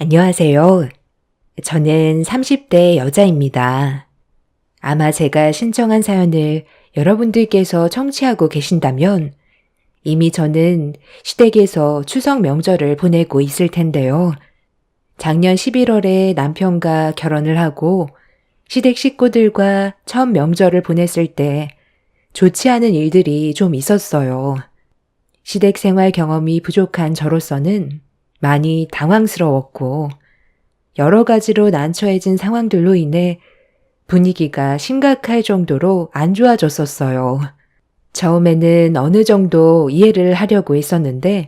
안녕하세요. 저는 30대 여자입니다. 아마 제가 신청한 사연을 여러분들께서 청취하고 계신다면 이미 저는 시댁에서 추석 명절을 보내고 있을 텐데요. 작년 11월에 남편과 결혼을 하고 시댁 식구들과 첫 명절을 보냈을 때 좋지 않은 일들이 좀 있었어요. 시댁 생활 경험이 부족한 저로서는 많이 당황스러웠고 여러 가지로 난처해진 상황들로 인해 분위기가 심각할 정도로 안 좋아졌었어요. 처음에는 어느 정도 이해를 하려고 했었는데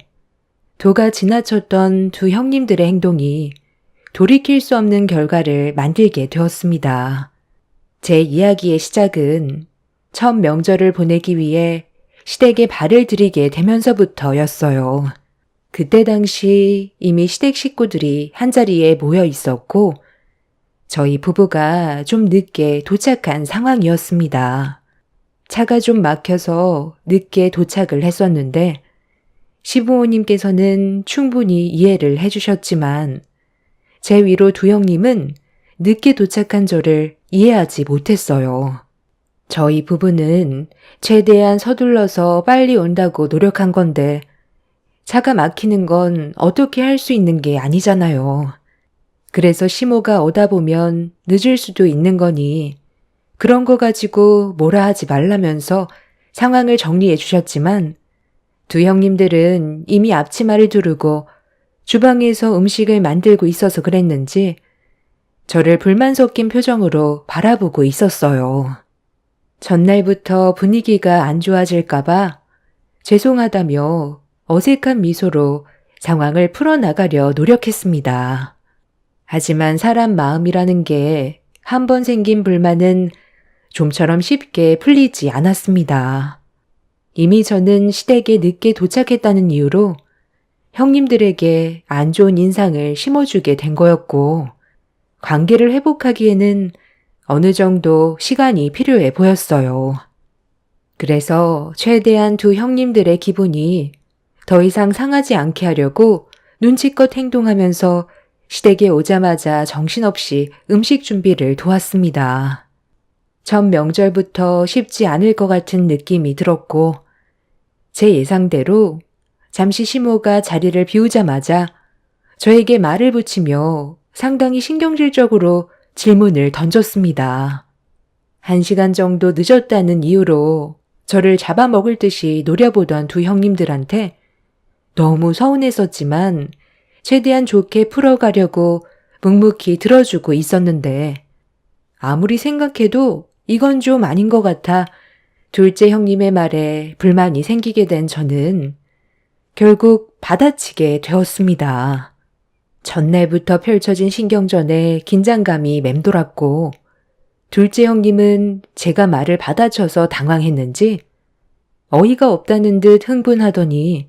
도가 지나쳤던 두 형님들의 행동이 돌이킬 수 없는 결과를 만들게 되었습니다. 제 이야기의 시작은 첫 명절을 보내기 위해 시댁에 발을 들이게 되면서부터였어요. 그때 당시 이미 시댁 식구들이 한자리에 모여 있었고 저희 부부가 좀 늦게 도착한 상황이었습니다. 차가 좀 막혀서 늦게 도착을 했었는데 시부모님께서는 충분히 이해를 해주셨지만 제 위로 두 형님은 늦게 도착한 저를 이해하지 못했어요. 저희 부부는 최대한 서둘러서 빨리 온다고 노력한 건데 차가 막히는 건 어떻게 할 수 있는 게 아니잖아요. 그래서 시모가 오다 보면 늦을 수도 있는 거니 그런 거 가지고 뭐라 하지 말라면서 상황을 정리해 주셨지만 두 형님들은 이미 앞치마를 두르고 주방에서 음식을 만들고 있어서 그랬는지 저를 불만 섞인 표정으로 바라보고 있었어요. 전날부터 분위기가 안 좋아질까봐 죄송하다며 어색한 미소로 상황을 풀어나가려 노력했습니다. 하지만 사람 마음이라는 게 한 번 생긴 불만은 좀처럼 쉽게 풀리지 않았습니다. 이미 저는 시댁에 늦게 도착했다는 이유로 형님들에게 안 좋은 인상을 심어주게 된 거였고 관계를 회복하기에는 어느 정도 시간이 필요해 보였어요. 그래서 최대한 두 형님들의 기분이 더 이상 상하지 않게 하려고 눈치껏 행동하면서 시댁에 오자마자 정신없이 음식 준비를 도왔습니다. 첫 명절부터 쉽지 않을 것 같은 느낌이 들었고 제 예상대로 잠시 시모가 자리를 비우자마자 저에게 말을 붙이며 상당히 신경질적으로 질문을 던졌습니다. 1시간 정도 늦었다는 이유로 저를 잡아먹을 듯이 노려보던 두 형님들한테 너무 서운했었지만 최대한 좋게 풀어가려고 묵묵히 들어주고 있었는데 아무리 생각해도 이건 좀 아닌 것 같아 둘째 형님의 말에 불만이 생기게 된 저는 결국 받아치게 되었습니다. 전날부터 펼쳐진 신경전에 긴장감이 맴돌았고 둘째 형님은 제가 말을 받아쳐서 당황했는지 어이가 없다는 듯 흥분하더니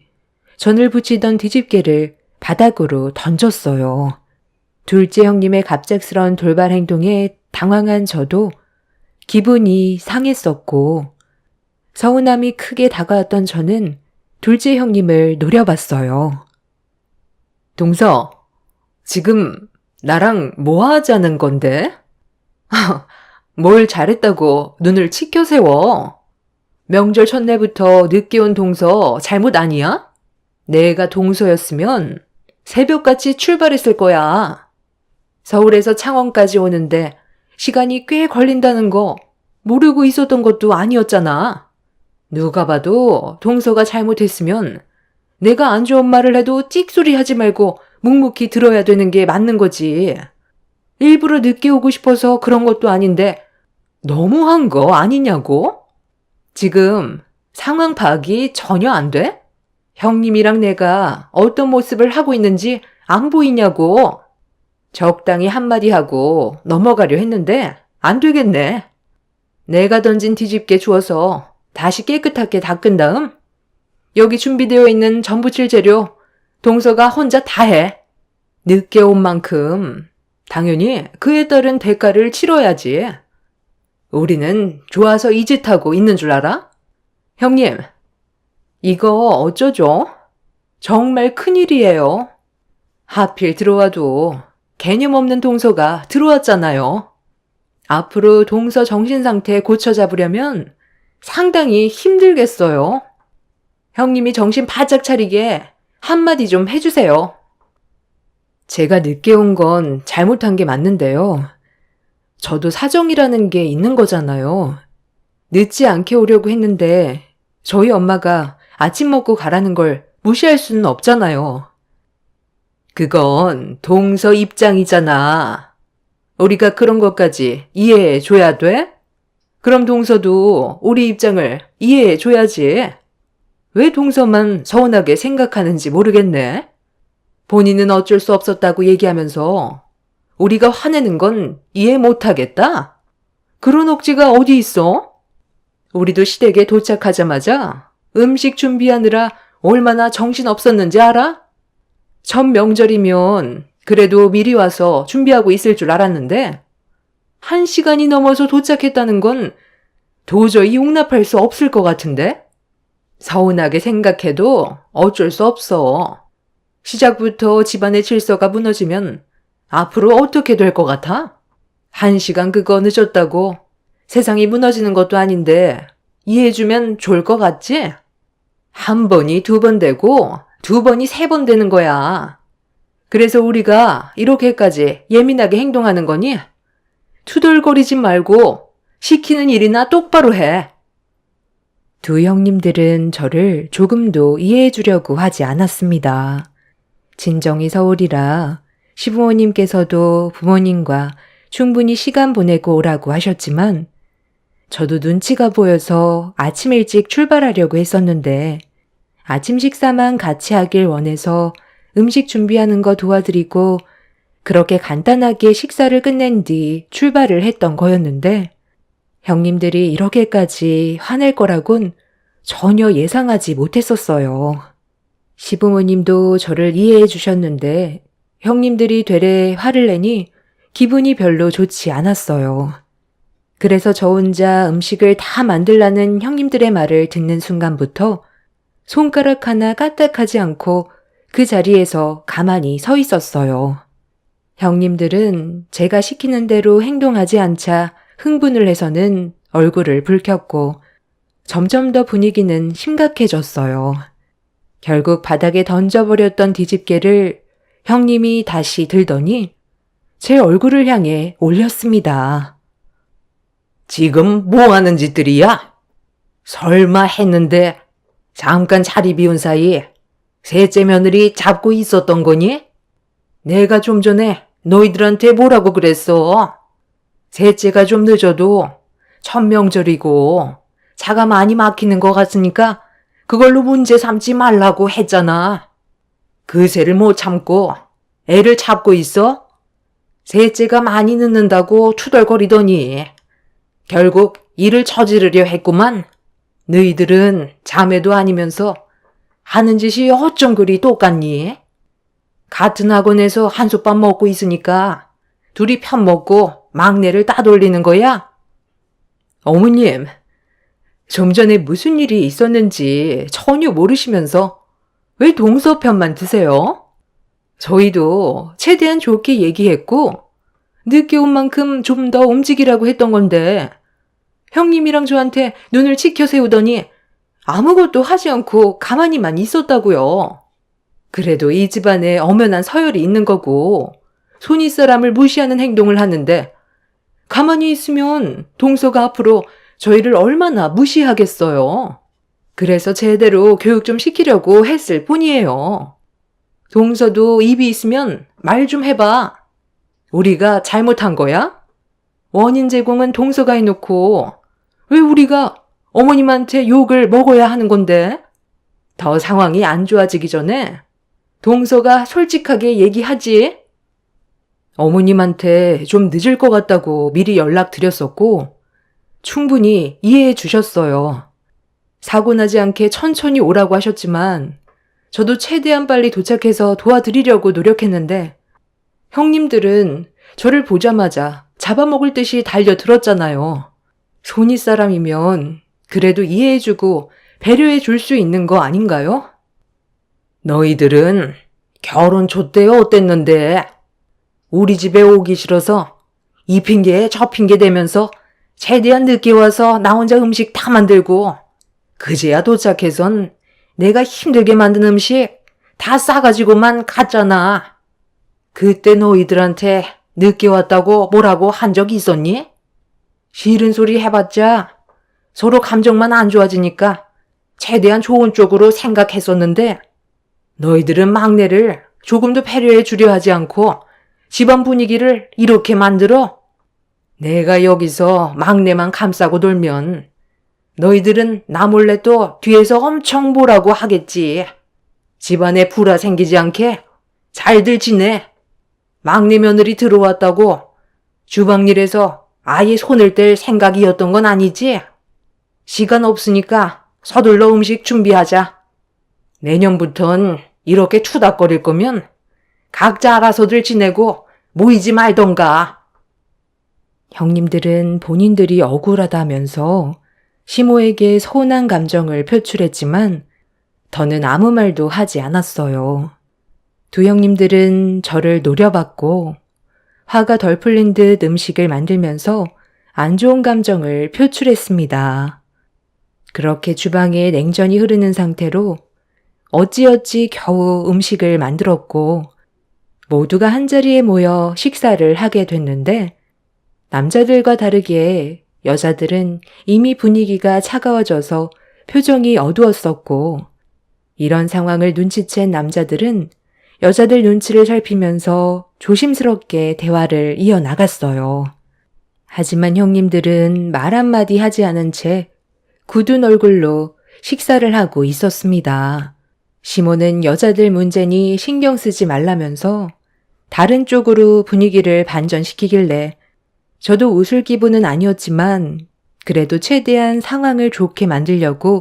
전을 붙이던 뒤집개를 바닥으로 던졌어요. 둘째 형님의 갑작스러운 돌발 행동에 당황한 저도 기분이 상했었고 서운함이 크게 다가왔던 저는 둘째 형님을 노려봤어요. 동서, 지금 나랑 뭐 하자는 건데? 뭘 잘했다고 눈을 치켜 세워. 명절 첫날부터 늦게 온 동서 잘못 아니야? 내가 동서였으면 새벽같이 출발했을 거야. 서울에서 창원까지 오는데 시간이 꽤 걸린다는 거 모르고 있었던 것도 아니었잖아. 누가 봐도 동서가 잘못했으면 내가 안 좋은 말을 해도 찍소리 하지 말고 묵묵히 들어야 되는 게 맞는 거지. 일부러 늦게 오고 싶어서 그런 것도 아닌데 너무한 거 아니냐고? 지금 상황 파악이 전혀 안 돼? 형님이랑 내가 어떤 모습을 하고 있는지 안 보이냐고. 적당히 한마디 하고 넘어가려 했는데 안 되겠네. 내가 던진 뒤집개 주워서 다시 깨끗하게 닦은 다음 여기 준비되어 있는 전 부칠 재료 동서가 혼자 다 해. 늦게 온 만큼 당연히 그에 따른 대가를 치러야지. 우리는 좋아서 이 짓 하고 있는 줄 알아? 형님, 이거 어쩌죠? 정말 큰일이에요. 하필 들어와도 개념 없는 동서가 들어왔잖아요. 앞으로 동서 정신 상태 고쳐 잡으려면 상당히 힘들겠어요. 형님이 정신 바짝 차리게 한마디 좀 해주세요. 제가 늦게 온 건 잘못한 게 맞는데요. 저도 사정이라는 게 있는 거잖아요. 늦지 않게 오려고 했는데 저희 엄마가 아침 먹고 가라는 걸 무시할 수는 없잖아요. 그건 동서 입장이잖아. 우리가 그런 것까지 이해해 줘야 돼? 그럼 동서도 우리 입장을 이해해 줘야지. 왜 동서만 서운하게 생각하는지 모르겠네. 본인은 어쩔 수 없었다고 얘기하면서 우리가 화내는 건 이해 못하겠다? 그런 억지가 어디 있어? 우리도 시댁에 도착하자마자 음식 준비하느라 얼마나 정신 없었는지 알아? 첫 명절이면 그래도 미리 와서 준비하고 있을 줄 알았는데 1시간이 넘어서 도착했다는 건 도저히 용납할 수 없을 것 같은데? 서운하게 생각해도 어쩔 수 없어. 시작부터 집안의 질서가 무너지면 앞으로 어떻게 될 것 같아? 1시간 그거 늦었다고 세상이 무너지는 것도 아닌데 이해해주면 좋을 것 같지? 한 번이 2번 되고 2번이 3번 되는 거야. 그래서 우리가 이렇게까지 예민하게 행동하는 거니? 투덜거리지 말고 시키는 일이나 똑바로 해. 두 형님들은 저를 조금도 이해해 주려고 하지 않았습니다. 진정이 서울이라 시부모님께서도 부모님과 충분히 시간 보내고 오라고 하셨지만 저도 눈치가 보여서 아침 일찍 출발하려고 했었는데 아침 식사만 같이 하길 원해서 음식 준비하는 거 도와드리고 그렇게 간단하게 식사를 끝낸 뒤 출발을 했던 거였는데 형님들이 이렇게까지 화낼 거라곤 전혀 예상하지 못했었어요. 시부모님도 저를 이해해 주셨는데 형님들이 되레 화를 내니 기분이 별로 좋지 않았어요. 그래서 저 혼자 음식을 다 만들라는 형님들의 말을 듣는 순간부터 손가락 하나 까딱하지 않고 그 자리에서 가만히 서 있었어요. 형님들은 제가 시키는 대로 행동하지 않자 흥분을 해서는 얼굴을 붉혔고 점점 더 분위기는 심각해졌어요. 결국 바닥에 던져버렸던 뒤집개를 형님이 다시 들더니 제 얼굴을 향해 올렸습니다. 지금 뭐 하는 짓들이야? 설마 했는데 잠깐 자리 비운 사이 셋째 며느리 잡고 있었던 거니? 내가 좀 전에 너희들한테 뭐라고 그랬어? 셋째가 좀 늦어도 첫 명절이고 차가 많이 막히는 것 같으니까 그걸로 문제 삼지 말라고 했잖아. 그새를 못 참고 애를 잡고 있어? 셋째가 많이 늦는다고 투덜거리더니 결국 일을 저지르려 했구만. 너희들은 자매도 아니면서 하는 짓이 어쩜 그리 똑같니? 같은 학원에서 한솥밥 먹고 있으니까 둘이 편먹고 막내를 따돌리는 거야? 어머님, 좀 전에 무슨 일이 있었는지 전혀 모르시면서 왜 동서 편만 드세요? 저희도 최대한 좋게 얘기했고 늦게 온 만큼 좀 더 움직이라고 했던 건데 형님이랑 저한테 눈을 치켜 세우더니 아무것도 하지 않고 가만히만 있었다고요. 그래도 이 집안에 엄연한 서열이 있는 거고 손윗사람을 무시하는 행동을 하는데 가만히 있으면 동서가 앞으로 저희를 얼마나 무시하겠어요. 그래서 제대로 교육 좀 시키려고 했을 뿐이에요. 동서도 입이 있으면 말 좀 해봐. 우리가 잘못한 거야? 원인 제공은 동서가 해놓고 왜 우리가 어머님한테 욕을 먹어야 하는 건데? 더 상황이 안 좋아지기 전에 동서가 솔직하게 얘기하지. 어머님한테 좀 늦을 것 같다고 미리 연락드렸었고 충분히 이해해 주셨어요. 사고 나지 않게 천천히 오라고 하셨지만 저도 최대한 빨리 도착해서 도와드리려고 노력했는데 형님들은 저를 보자마자 잡아먹을 듯이 달려들었잖아요. 손윗사람이면 그래도 이해해주고 배려해 줄 수 있는 거 아닌가요? 너희들은 결혼 줬대요 어땠는데? 우리 집에 오기 싫어서 이 핑계에 저 핑계 대면서 최대한 늦게 와서 나 혼자 음식 다 만들고 그제야 도착해선 내가 힘들게 만든 음식 다 싸가지고만 갔잖아. 그때 너희들한테 늦게 왔다고 뭐라고 한 적 있었니? 싫은 소리 해봤자 서로 감정만 안 좋아지니까 최대한 좋은 쪽으로 생각했었는데 너희들은 막내를 조금도 배려해 주려 하지 않고 집안 분위기를 이렇게 만들어? 내가 여기서 막내만 감싸고 놀면 너희들은 나 몰래 또 뒤에서 엄청 뭐라고 하겠지. 집안에 불화 생기지 않게 잘들 지내. 막내 며느리 들어왔다고 주방일에서 아예 손을 뗄 생각이었던 건 아니지? 시간 없으니까 서둘러 음식 준비하자. 내년부턴 이렇게 투닥거릴 거면 각자 알아서들 지내고 모이지 말던가. 형님들은 본인들이 억울하다면서 시모에게 서운한 감정을 표출했지만 더는 아무 말도 하지 않았어요. 두 형님들은 저를 노려봤고 화가 덜 풀린 듯 음식을 만들면서 안 좋은 감정을 표출했습니다. 그렇게 주방에 냉전이 흐르는 상태로 어찌어찌 겨우 음식을 만들었고 모두가 한자리에 모여 식사를 하게 됐는데 남자들과 다르게 여자들은 이미 분위기가 차가워져서 표정이 어두웠었고 이런 상황을 눈치챈 남자들은 여자들 눈치를 살피면서 조심스럽게 대화를 이어나갔어요. 하지만 형님들은 말 한마디 하지 않은 채 굳은 얼굴로 식사를 하고 있었습니다. 시모는 여자들 문제니 신경 쓰지 말라면서 다른 쪽으로 분위기를 반전시키길래 저도 웃을 기분은 아니었지만 그래도 최대한 상황을 좋게 만들려고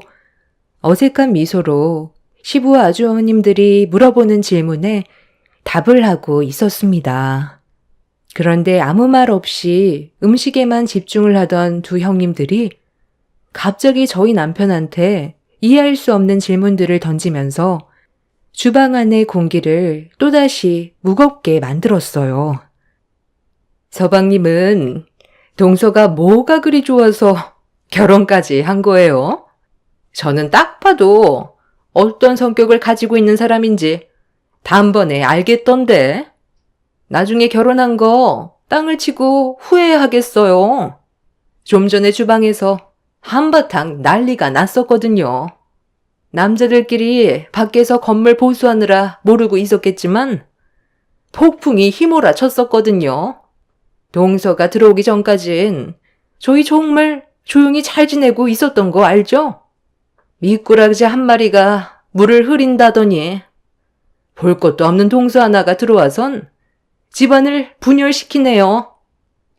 어색한 미소로 시부와 아주어머님들이 물어보는 질문에 답을 하고 있었습니다. 그런데 아무 말 없이 음식에만 집중을 하던 두 형님들이 갑자기 저희 남편한테 이해할 수 없는 질문들을 던지면서 주방 안의 공기를 또다시 무겁게 만들었어요. 서방님은 동서가 뭐가 그리 좋아서 결혼까지 한 거예요? 저는 딱 봐도 어떤 성격을 가지고 있는 사람인지 단번에 알겠던데. 나중에 결혼한 거 땅을 치고 후회하겠어요. 좀 전에 주방에서 한바탕 난리가 났었거든요. 남자들끼리 밖에서 건물 보수하느라 모르고 있었겠지만 폭풍이 휘몰아 쳤었거든요. 동서가 들어오기 전까진 저희 정말 조용히 잘 지내고 있었던 거 알죠? 미꾸라지 한 마리가 물을 흐린다더니 볼 것도 없는 동서 하나가 들어와선 집안을 분열시키네요.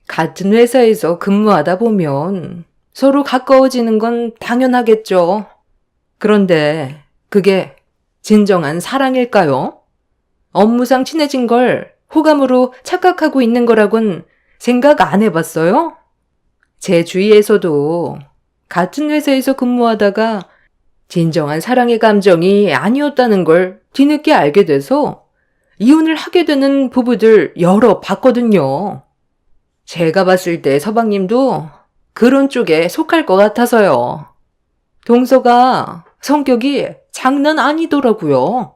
같은 회사에서 근무하다 보면 서로 가까워지는 건 당연하겠죠. 그런데 그게 진정한 사랑일까요? 업무상 친해진 걸 호감으로 착각하고 있는 거라곤 생각 안 해봤어요? 제 주위에서도 같은 회사에서 근무하다가 진정한 사랑의 감정이 아니었다는 걸 뒤늦게 알게 돼서 이혼을 하게 되는 부부들 여러 봤거든요. 제가 봤을 때 서방님도 그런 쪽에 속할 것 같아서요. 동서가 성격이 장난 아니더라고요.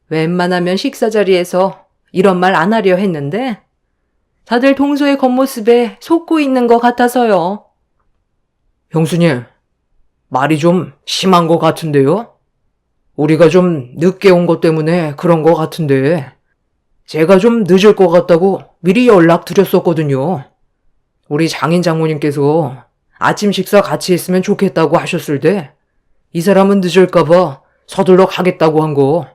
웬만하면 식사 자리에서 이런 말 안 하려 했는데 다들 동서의 겉모습에 속고 있는 것 같아서요. 형수님, 말이 좀 심한 것 같은데요? 우리가 좀 늦게 온 것 때문에 그런 것 같은데 제가 좀 늦을 것 같다고 미리 연락드렸었거든요. 우리 장인 장모님께서 아침 식사 같이 했으면 좋겠다고 하셨을 때 이 사람은 늦을까봐 서둘러 가겠다고 한 거.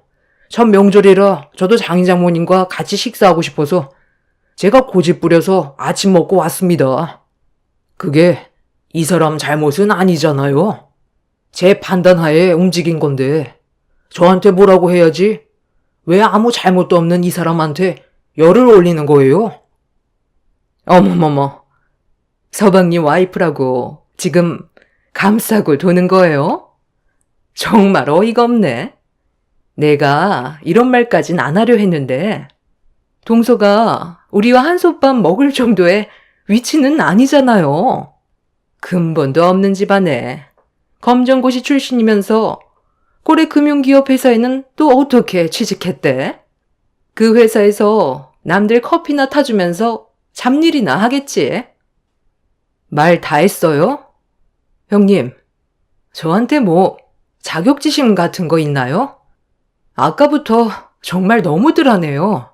첫 명절이라 저도 장인 장모님과 같이 식사하고 싶어서 제가 고집 부려서 아침 먹고 왔습니다. 그게 이 사람 잘못은 아니잖아요. 제 판단하에 움직인 건데 저한테 뭐라고 해야지 왜 아무 잘못도 없는 이 사람한테 열을 올리는 거예요? 어머머머, 서방님 와이프라고 지금 감싸고 도는 거예요? 정말 어이가 없네. 내가 이런 말까진 안 하려 했는데 동서가 우리와 한솥밥 먹을 정도의 위치는 아니잖아요. 근본도 없는 집안에 검정고시 출신이면서 고래 금융기업 회사에는 또 어떻게 취직했대? 그 회사에서 남들 커피나 타주면서 잡일이나 하겠지. 말 다 했어요? 형님, 저한테 뭐 자격지심 같은 거 있나요? 아까부터 정말 너무들 하네요.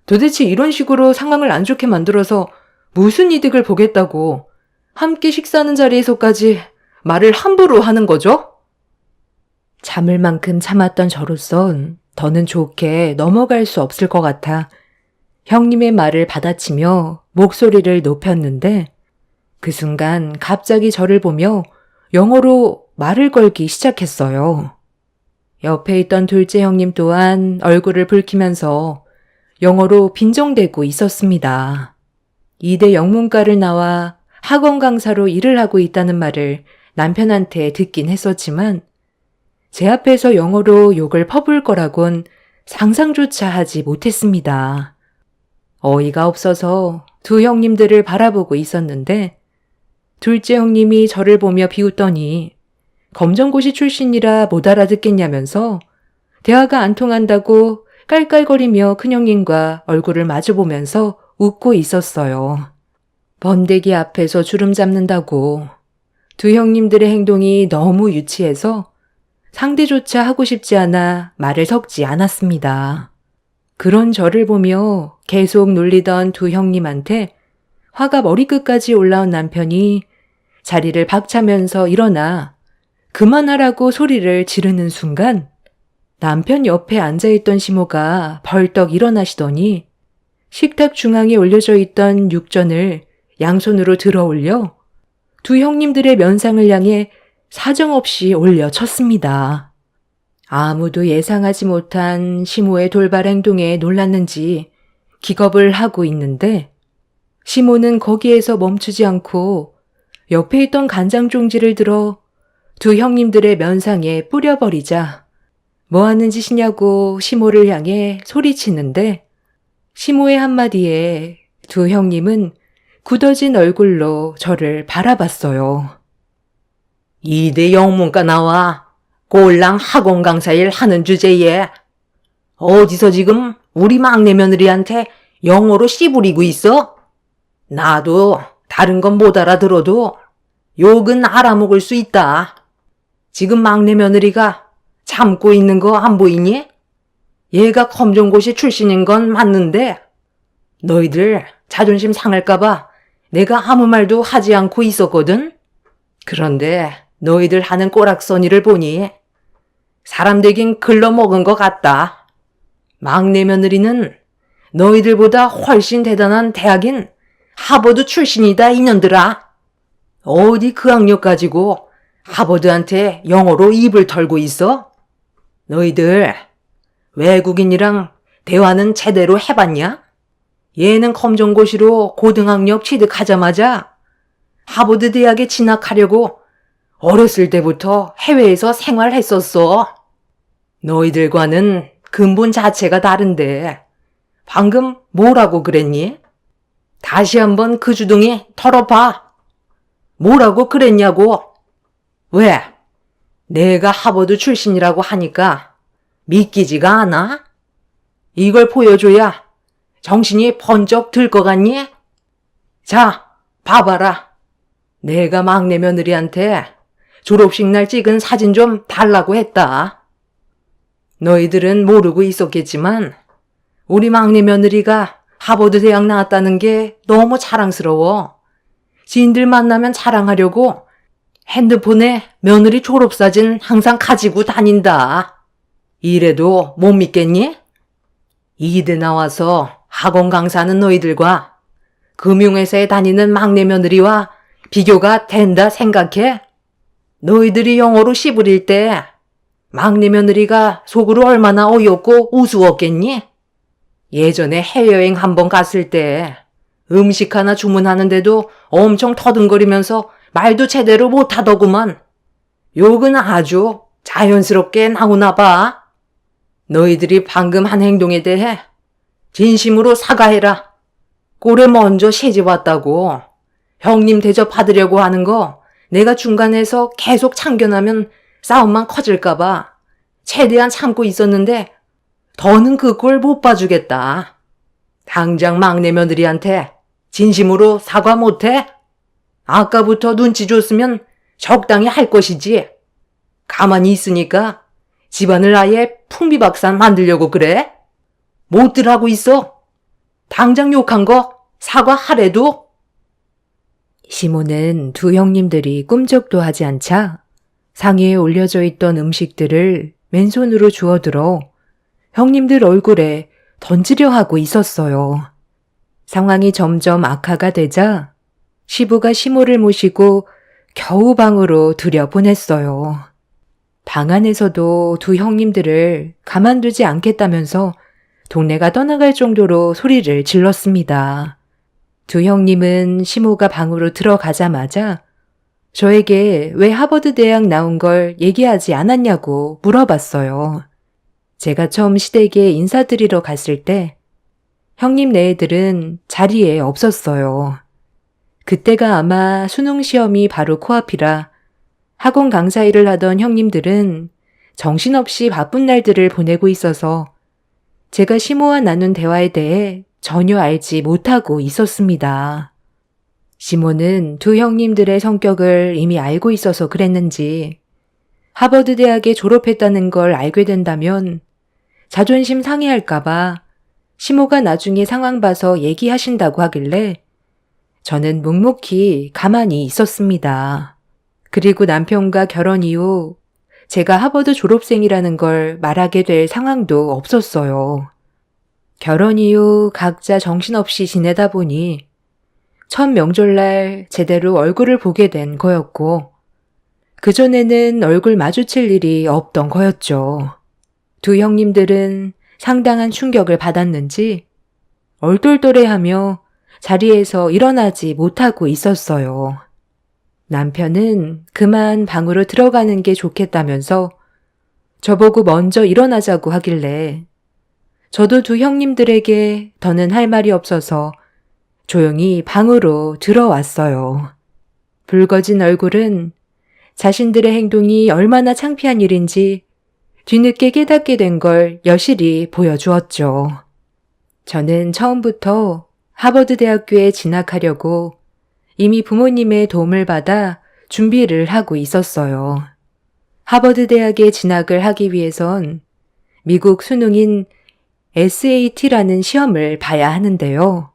도대체 이런 식으로 상황을 안 좋게 만들어서 무슨 이득을 보겠다고 함께 식사하는 자리에서까지 말을 함부로 하는 거죠? 참을 만큼 참았던 저로선 더는 좋게 넘어갈 수 없을 것 같아 형님의 말을 받아치며 목소리를 높였는데 그 순간 갑자기 저를 보며 영어로 말을 걸기 시작했어요. 옆에 있던 둘째 형님 또한 얼굴을 붉히면서 영어로 빈정대고 있었습니다. 이대 영문과를 나와 학원 강사로 일을 하고 있다는 말을 남편한테 듣긴 했었지만 제 앞에서 영어로 욕을 퍼부을 거라곤 상상조차 하지 못했습니다. 어이가 없어서 두 형님들을 바라보고 있었는데 둘째 형님이 저를 보며 비웃더니 검정고시 출신이라 못 알아듣겠냐면서 대화가 안 통한다고 깔깔거리며 큰형님과 얼굴을 마주보면서 웃고 있었어요. 번데기 앞에서 주름 잡는다고 두 형님들의 행동이 너무 유치해서 상대조차 하고 싶지 않아 말을 섞지 않았습니다. 그런 저를 보며 계속 놀리던 두 형님한테 화가 머리끝까지 올라온 남편이 자리를 박차면서 일어나 그만하라고 소리를 지르는 순간 남편 옆에 앉아있던 시모가 벌떡 일어나시더니 식탁 중앙에 올려져 있던 육전을 양손으로 들어 올려 두 형님들의 면상을 향해 사정없이 올려쳤습니다. 아무도 예상하지 못한 시모의 돌발 행동에 놀랐는지 기겁을 하고 있는데 시모는 거기에서 멈추지 않고 옆에 있던 간장 종지를 들어 두 형님들의 면상에 뿌려버리자 뭐 하는 짓이냐고 시모를 향해 소리치는데 시모의 한마디에 두 형님은 굳어진 얼굴로 저를 바라봤어요. 이대 영문과 나와 꼴랑 학원 강사 일 하는 주제에 어디서 지금 우리 막내 며느리한테 영어로 씨부리고 있어? 나도 다른 건 못 알아들어도 욕은 알아먹을 수 있다. 지금 막내 며느리가 참고 있는 거 안 보이니? 얘가 검정고시 출신인 건 맞는데 너희들 자존심 상할까봐 내가 아무 말도 하지 않고 있었거든? 그런데 너희들 하는 꼬락서니를 보니 사람 되긴 글러먹은 것 같다. 막내 며느리는 너희들보다 훨씬 대단한 대학인 하버드 출신이다 이년들아. 어디 그 학력 가지고 하버드한테 영어로 입을 털고 있어? 너희들 외국인이랑 대화는 제대로 해봤냐? 얘는 검정고시로 고등학력 취득하자마자 하버드 대학에 진학하려고 어렸을 때부터 해외에서 생활했었어. 너희들과는 근본 자체가 다른데 방금 뭐라고 그랬니? 다시 한번 그 주둥이 털어봐. 뭐라고 그랬냐고. 왜? 내가 하버드 출신이라고 하니까 믿기지가 않아? 이걸 보여줘야 정신이 번쩍 들 것 같니? 자, 봐봐라. 내가 막내 며느리한테 졸업식 날 찍은 사진 좀 달라고 했다. 너희들은 모르고 있었겠지만 우리 막내 며느리가 하버드 대학 나왔다는 게 너무 자랑스러워. 지인들 만나면 자랑하려고 핸드폰에 며느리 졸업사진 항상 가지고 다닌다. 이래도 못 믿겠니? 이대 나와서 학원 강사하는 너희들과 금융회사에 다니는 막내 며느리와 비교가 된다 생각해? 너희들이 영어로 씨부릴 때 막내 며느리가 속으로 얼마나 어이없고 우스웠겠니? 예전에 해외여행 한번 갔을 때 음식 하나 주문하는데도 엄청 터듬거리면서 말도 제대로 못하더구만. 욕은 아주 자연스럽게 나오나 봐. 너희들이 방금 한 행동에 대해 진심으로 사과해라. 꼴에 먼저 시집 왔다고. 형님 대접받으려고 하는 거 내가 중간에서 계속 참견하면 싸움만 커질까봐 최대한 참고 있었는데 더는 그 꼴 못 봐주겠다. 당장 막내 며느리한테 진심으로 사과 못해? 아까부터 눈치 줬으면 적당히 할 것이지. 가만히 있으니까 집안을 아예 풍비박산 만들려고 그래? 못들 하고 있어. 당장 욕한 거 사과하래도. 시모는 두 형님들이 꿈쩍도 하지 않자 상의에 올려져 있던 음식들을 맨손으로 주워들어 형님들 얼굴에 던지려 하고 있었어요. 상황이 점점 악화가 되자 시부가 시모를 모시고 겨우 방으로 들여보냈어요. 방 안에서도 두 형님들을 가만두지 않겠다면서 동네가 떠나갈 정도로 소리를 질렀습니다. 두 형님은 시모가 방으로 들어가자마자 저에게 왜 하버드 대학 나온 걸 얘기하지 않았냐고 물어봤어요. 제가 처음 시댁에 인사드리러 갔을 때 형님 네애들은 자리에 없었어요. 그때가 아마 수능 시험이 바로 코앞이라 학원 강사 일을 하던 형님들은 정신없이 바쁜 날들을 보내고 있어서 제가 시모와 나눈 대화에 대해 전혀 알지 못하고 있었습니다. 시모는 두 형님들의 성격을 이미 알고 있어서 그랬는지 하버드 대학에 졸업했다는 걸 알게 된다면 자존심 상해할까봐 시모가 나중에 상황 봐서 얘기하신다고 하길래 저는 묵묵히 가만히 있었습니다. 그리고 남편과 결혼 이후 제가 하버드 졸업생이라는 걸 말하게 될 상황도 없었어요. 결혼 이후 각자 정신없이 지내다 보니 첫 명절날 제대로 얼굴을 보게 된 거였고 그전에는 얼굴 마주칠 일이 없던 거였죠. 두 형님들은 상당한 충격을 받았는지 얼떨떨해하며 자리에서 일어나지 못하고 있었어요. 남편은 그만 방으로 들어가는 게 좋겠다면서 저보고 먼저 일어나자고 하길래 저도 두 형님들에게 더는 할 말이 없어서 조용히 방으로 들어왔어요. 붉어진 얼굴은 자신들의 행동이 얼마나 창피한 일인지 뒤늦게 깨닫게 된 걸 여실히 보여주었죠. 저는 처음부터 하버드 대학교에 진학하려고 이미 부모님의 도움을 받아 준비를 하고 있었어요. 하버드 대학에 진학을 하기 위해선 미국 수능인 SAT라는 시험을 봐야 하는데요.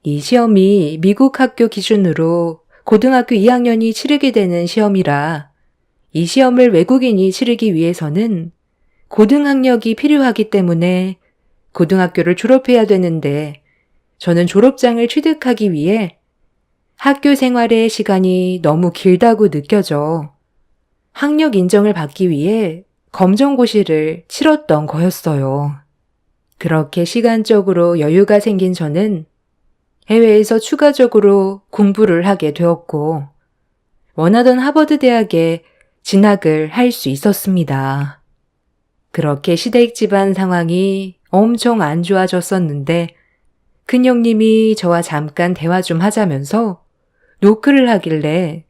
이 시험이 미국 학교 기준으로 고등학교 2학년이 치르게 되는 시험이라 이 시험을 외국인이 치르기 위해서는 고등학력이 필요하기 때문에 고등학교를 졸업해야 되는데 저는 졸업장을 취득하기 위해 학교 생활의 시간이 너무 길다고 느껴져 학력 인정을 받기 위해 검정고시를 치렀던 거였어요. 그렇게 시간적으로 여유가 생긴 저는 해외에서 추가적으로 공부를 하게 되었고 원하던 하버드 대학에 진학을 할 수 있었습니다. 그렇게 시댁 집안 상황이 엄청 안 좋아졌었는데 큰형님이 저와 잠깐 대화 좀 하자면서 노크를 하길래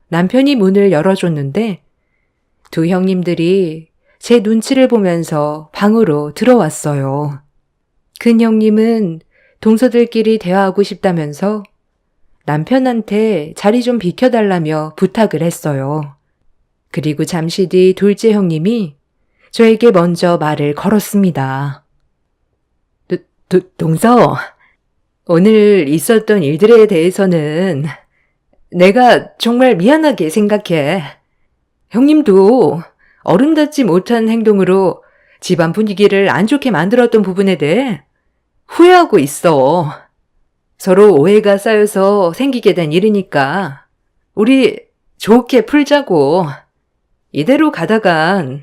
남편이 문을 열어줬는데 두 형님들이 제 눈치를 보면서 방으로 들어왔어요. 큰형님은 동서들끼리 대화하고 싶다면서 남편한테 자리 좀 비켜달라며 부탁을 했어요. 그리고 잠시 뒤 둘째 형님이 저에게 먼저 말을 걸었습니다. 동서, 오늘 있었던 일들에 대해서는 내가 정말 미안하게 생각해. 형님도 어른답지 못한 행동으로 집안 분위기를 안 좋게 만들었던 부분에 대해 후회하고 있어. 서로 오해가 쌓여서 생기게 된 일이니까 우리 좋게 풀자고. 이대로 가다간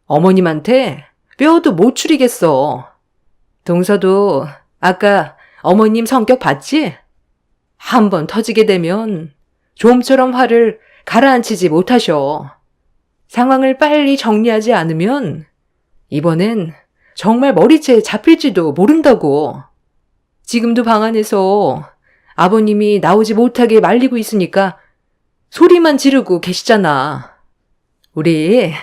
어머님한테 뼈도 못 추리겠어. 동서도 아까 어머님 성격 봤지? 한번 터지게 되면 좀처럼 화를 가라앉히지 못하셔. 상황을 빨리 정리하지 않으면 이번엔 정말 머리채 잡힐지도 모른다고. 지금도 방 안에서 아버님이 나오지 못하게 말리고 있으니까 소리만 지르고 계시잖아. 우리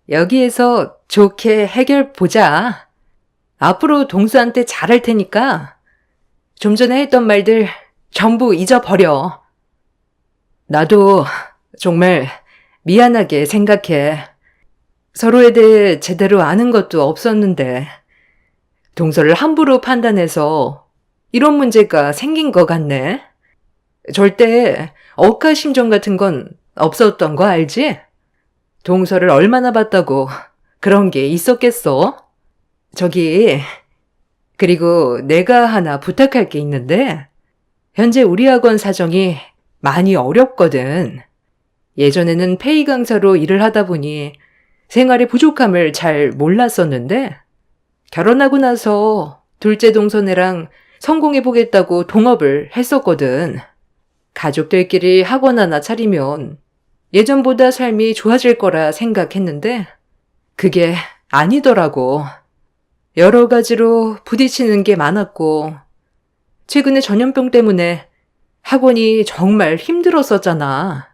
여기에서 좋게 해결 보자. 앞으로 동수한테 잘할 테니까 좀 전에 했던 말들 전부 잊어버려. 나도 정말 미안하게 생각해. 서로에 대해 제대로 아는 것도 없었는데 동서를 함부로 판단해서 이런 문제가 생긴 것 같네. 절대 억하심정 같은 건 없었던 거 알지? 동서를 얼마나 봤다고 그런 게 있었겠어? 저기, 그리고 내가 하나 부탁할 게 있는데 현재 우리 학원 사정이 많이 어렵거든. 예전에는 페이 강사로 일을 하다 보니 생활의 부족함을 잘 몰랐었는데 결혼하고 나서 둘째 동서네랑 성공해보겠다고 동업을 했었거든. 가족들끼리 학원 하나 차리면 예전보다 삶이 좋아질 거라 생각했는데 그게 아니더라고. 여러 가지로 부딪히는 게 많았고 최근에 전염병 때문에 학원이 정말 힘들었었잖아.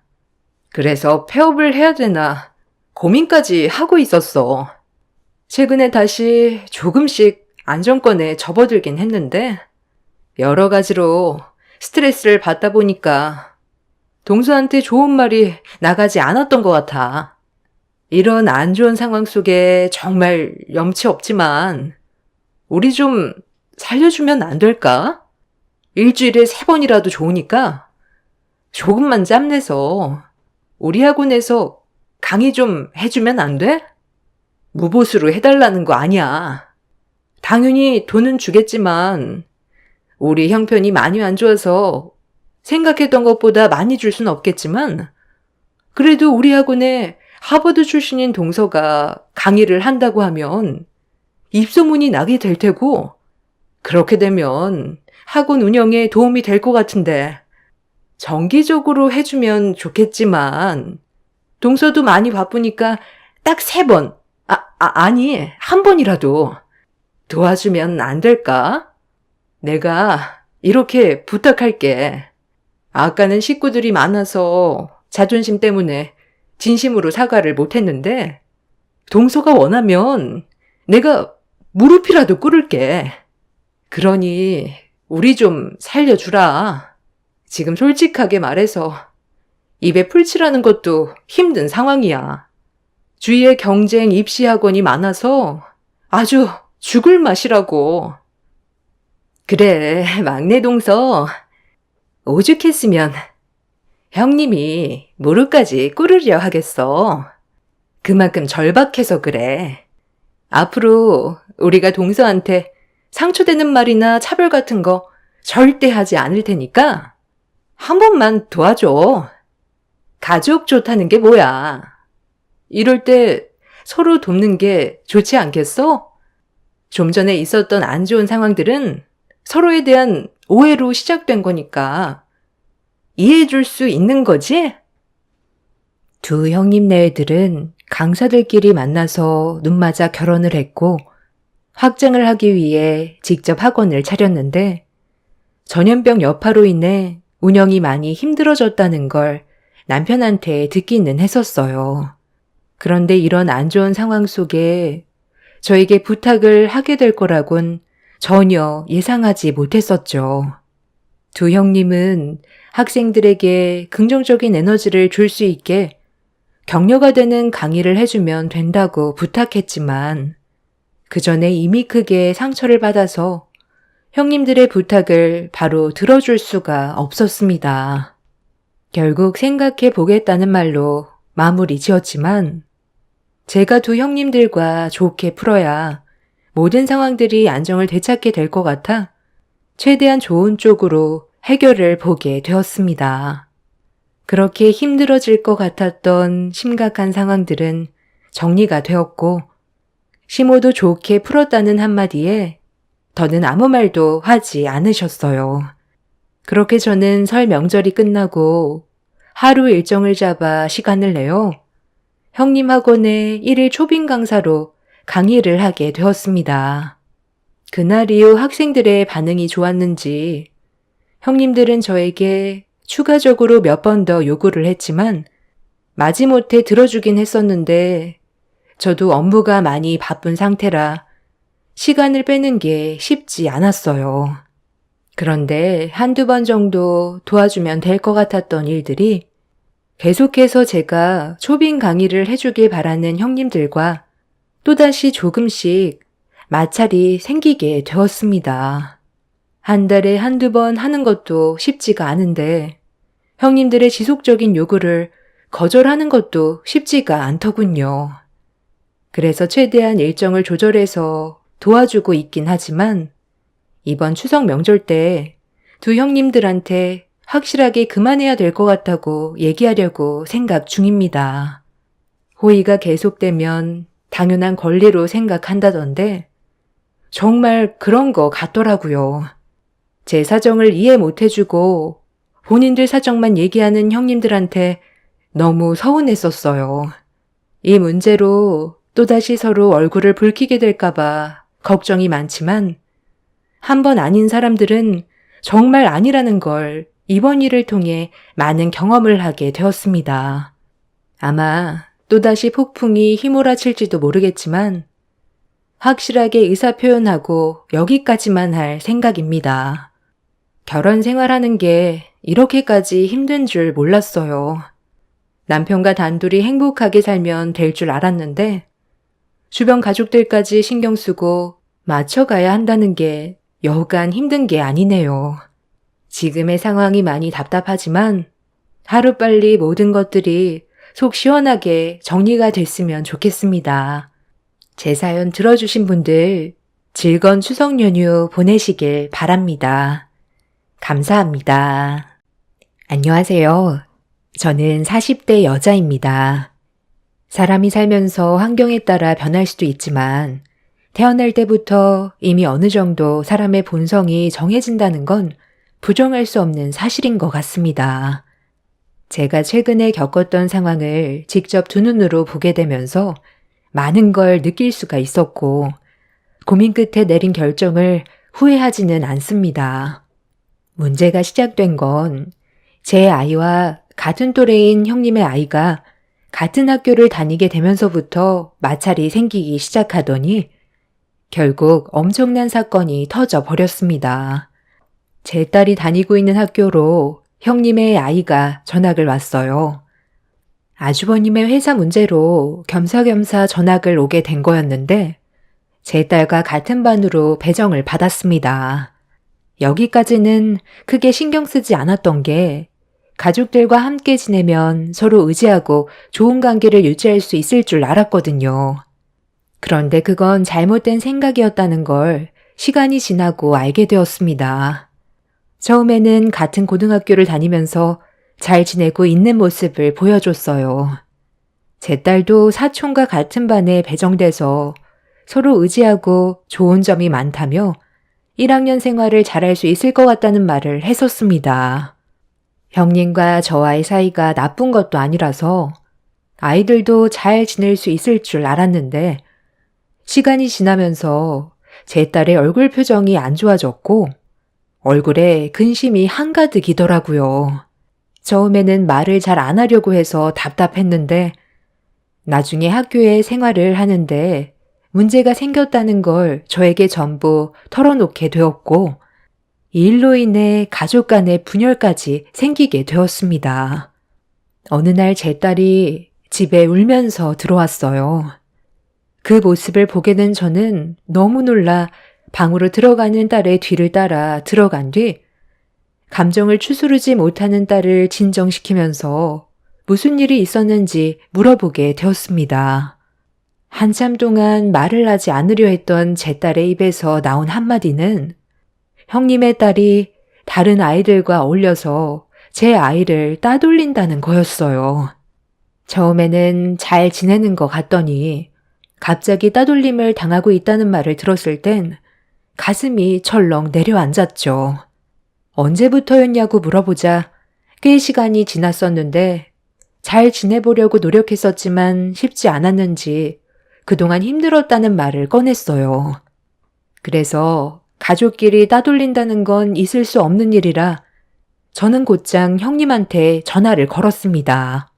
그래서 폐업을 해야 되나 고민까지 하고 있었어. 최근에 다시 조금씩 안정권에 접어들긴 했는데 여러 가지로 스트레스를 받다 보니까 동서한테 좋은 말이 나가지 않았던 것 같아. 이런 안 좋은 상황 속에 정말 염치 없지만 우리 좀 살려주면 안 될까? 일주일에 3번이라도 좋으니까 조금만 짬내서 우리 학원에서 강의 좀 해주면 안 돼? 무보수로 해달라는 거 아니야. 당연히 돈은 주겠지만 우리 형편이 많이 안 좋아서 생각했던 것보다 많이 줄 순 없겠지만 그래도 우리 학원에 하버드 출신인 동서가 강의를 한다고 하면 입소문이 나게 될 테고 그렇게 되면 학원 운영에 도움이 될 것 같은데 정기적으로 해주면 좋겠지만 동서도 많이 바쁘니까 딱 3번, 아니 1번이라도 도와주면 안 될까? 내가 이렇게 부탁할게. 아까는 식구들이 많아서 자존심 때문에 진심으로 사과를 못했는데 동서가 원하면 내가 무릎이라도 꿇을게. 그러니 우리 좀 살려주라. 지금 솔직하게 말해서 입에 풀칠하는 것도 힘든 상황이야. 주위에 경쟁 입시 학원이 많아서 아주 죽을 맛이라고. 그래, 막내 동서. 오죽했으면 형님이 무릎까지 꿇으려 하겠어. 그만큼 절박해서 그래. 앞으로 우리가 동서한테 상처되는 말이나 차별 같은 거 절대 하지 않을 테니까 한 번만 도와줘. 가족 좋다는 게 뭐야. 이럴 때 서로 돕는 게 좋지 않겠어? 좀 전에 있었던 안 좋은 상황들은 서로에 대한 오해로 시작된 거니까 이해해 줄 수 있는 거지? 두 형님네들은 강사들끼리 만나서 눈맞아 결혼을 했고 확장을 하기 위해 직접 학원을 차렸는데 전염병 여파로 인해 운영이 많이 힘들어졌다는 걸 남편한테 듣기는 했었어요. 그런데 이런 안 좋은 상황 속에 저에게 부탁을 하게 될 거라곤 전혀 예상하지 못했었죠. 두 형님은 학생들에게 긍정적인 에너지를 줄 수 있게 격려가 되는 강의를 해주면 된다고 부탁했지만 그 전에 이미 크게 상처를 받아서 형님들의 부탁을 바로 들어줄 수가 없었습니다. 결국 생각해 보겠다는 말로 마무리 지었지만 제가 두 형님들과 좋게 풀어야 모든 상황들이 안정을 되찾게 될 것 같아 최대한 좋은 쪽으로 해결을 보게 되었습니다. 그렇게 힘들어질 것 같았던 심각한 상황들은 정리가 되었고 시모도 좋게 풀었다는 한마디에 더는 아무 말도 하지 않으셨어요. 그렇게 저는 설 명절이 끝나고 하루 일정을 잡아 시간을 내어 형님 학원에 1일 초빙 강사로 강의를 하게 되었습니다. 그날 이후 학생들의 반응이 좋았는지 형님들은 저에게 추가적으로 몇 번 더 요구를 했지만 마지못해 들어주긴 했었는데 저도 업무가 많이 바쁜 상태라 시간을 빼는 게 쉽지 않았어요. 그런데 한두 번 정도 도와주면 될 것 같았던 일들이 계속해서 제가 초빙 강의를 해주길 바라는 형님들과 또다시 조금씩 마찰이 생기게 되었습니다. 한 달에 한두 번 하는 것도 쉽지가 않은데 형님들의 지속적인 요구를 거절하는 것도 쉽지가 않더군요. 그래서 최대한 일정을 조절해서 도와주고 있긴 하지만 이번 추석 명절 때 두 형님들한테 확실하게 그만해야 될 것 같다고 얘기하려고 생각 중입니다. 호의가 계속되면 당연한 권리로 생각한다던데 정말 그런 거 같더라고요. 제 사정을 이해 못 해주고 본인들 사정만 얘기하는 형님들한테 너무 서운했었어요. 이 문제로 또다시 서로 얼굴을 붉히게 될까봐 걱정이 많지만 한 번 아닌 사람들은 정말 아니라는 걸 이번 일을 통해 많은 경험을 하게 되었습니다. 아마 또다시 폭풍이 휘몰아칠지도 모르겠지만 확실하게 의사표현하고 여기까지만 할 생각입니다. 결혼 생활하는 게 이렇게까지 힘든 줄 몰랐어요. 남편과 단둘이 행복하게 살면 될 줄 알았는데 주변 가족들까지 신경 쓰고 맞춰가야 한다는 게 여간 힘든 게 아니네요. 지금의 상황이 많이 답답하지만 하루빨리 모든 것들이 속 시원하게 정리가 됐으면 좋겠습니다. 제 사연 들어주신 분들 즐거운 추석 연휴 보내시길 바랍니다. 감사합니다. 안녕하세요. 저는 40대 여자입니다. 사람이 살면서 환경에 따라 변할 수도 있지만 태어날 때부터 이미 어느 정도 사람의 본성이 정해진다는 건 부정할 수 없는 사실인 것 같습니다. 제가 최근에 겪었던 상황을 직접 두 눈으로 보게 되면서 많은 걸 느낄 수가 있었고 고민 끝에 내린 결정을 후회하지는 않습니다. 문제가 시작된 건 제 아이와 같은 또래인 형님의 아이가 같은 학교를 다니게 되면서부터 마찰이 생기기 시작하더니 결국 엄청난 사건이 터져 버렸습니다. 제 딸이 다니고 있는 학교로 형님의 아이가 전학을 왔어요. 아주버님의 회사 문제로 겸사겸사 전학을 오게 된 거였는데 제 딸과 같은 반으로 배정을 받았습니다. 여기까지는 크게 신경 쓰지 않았던 게 가족들과 함께 지내면 서로 의지하고 좋은 관계를 유지할 수 있을 줄 알았거든요. 그런데 그건 잘못된 생각이었다는 걸 시간이 지나고 알게 되었습니다. 처음에는 같은 고등학교를 다니면서 잘 지내고 있는 모습을 보여줬어요. 제 딸도 사촌과 같은 반에 배정돼서 서로 의지하고 좋은 점이 많다며 1학년 생활을 잘할 수 있을 것 같다는 말을 했었습니다. 형님과 저와의 사이가 나쁜 것도 아니라서 아이들도 잘 지낼 수 있을 줄 알았는데 시간이 지나면서 제 딸의 얼굴 표정이 안 좋아졌고 얼굴에 근심이 한가득이더라고요. 처음에는 말을 잘 안 하려고 해서 답답했는데 나중에 학교에 생활을 하는데 문제가 생겼다는 걸 저에게 전부 털어놓게 되었고 이 일로 인해 가족 간의 분열까지 생기게 되었습니다. 어느 날 제 딸이 집에 울면서 들어왔어요. 그 모습을 보게 된 저는 너무 놀라 방으로 들어가는 딸의 뒤를 따라 들어간 뒤 감정을 추스르지 못하는 딸을 진정시키면서 무슨 일이 있었는지 물어보게 되었습니다. 한참 동안 말을 하지 않으려 했던 제 딸의 입에서 나온 한마디는 형님의 딸이 다른 아이들과 어울려서 제 아이를 따돌린다는 거였어요. 처음에는 잘 지내는 것 같더니 갑자기 따돌림을 당하고 있다는 말을 들었을 땐 가슴이 철렁 내려앉았죠. 언제부터였냐고 물어보자 꽤 시간이 지났었는데 잘 지내보려고 노력했었지만 쉽지 않았는지 그동안 힘들었다는 말을 꺼냈어요. 그래서 가족끼리 따돌린다는 건 있을 수 없는 일이라 저는 곧장 형님한테 전화를 걸었습니다.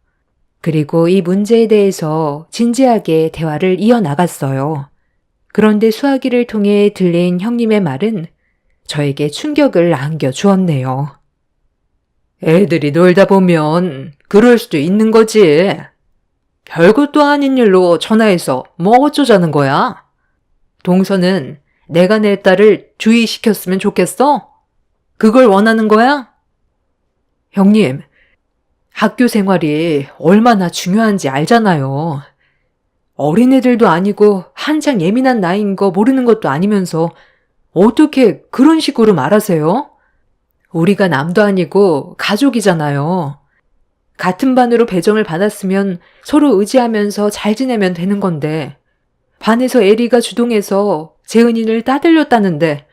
그리고 이 문제에 대해서 진지하게 대화를 이어나갔어요. 그런데 수화기를 통해 들린 형님의 말은 저에게 충격을 안겨주었네요. 애들이 놀다 보면 그럴 수도 있는 거지. 별것도 아닌 일로 전화해서 뭐 어쩌자는 거야? 동서는 내가 내 딸을 주의시켰으면 좋겠어? 그걸 원하는 거야? 형님, 학교 생활이 얼마나 중요한지 알잖아요. 어린애들도 아니고 한창 예민한 나이인 거 모르는 것도 아니면서 어떻게 그런 식으로 말하세요? 우리가 남도 아니고 가족이잖아요. 같은 반으로 배정을 받았으면 서로 의지하면서 잘 지내면 되는 건데 반에서 에리가 주동해서 재은이를 따돌렸다는데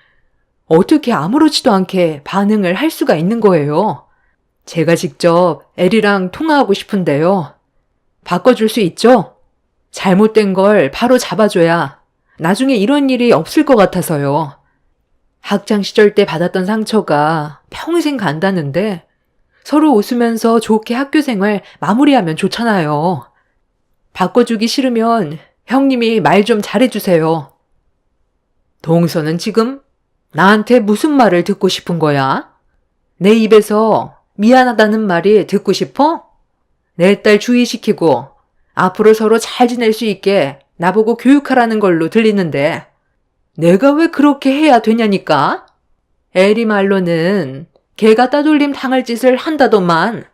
어떻게 아무렇지도 않게 반응을 할 수가 있는 거예요? 제가 직접 에리랑 통화하고 싶은데요. 바꿔줄 수 있죠? 잘못된 걸 바로 잡아줘야 나중에 이런 일이 없을 것 같아서요. 학창시절 때 받았던 상처가 평생 간다는데 서로 웃으면서 좋게 학교 생활 마무리하면 좋잖아요. 바꿔주기 싫으면 형님이 말 좀 잘해주세요. 동서는 지금 나한테 무슨 말을 듣고 싶은 거야? 내 입에서 미안하다는 말이 듣고 싶어? 내 딸 주의시키고 앞으로 서로 잘 지낼 수 있게 나보고 교육하라는 걸로 들리는데 내가 왜 그렇게 해야 되냐니까? 에리 말로는 걔가 따돌림 당할 짓을 한다더만.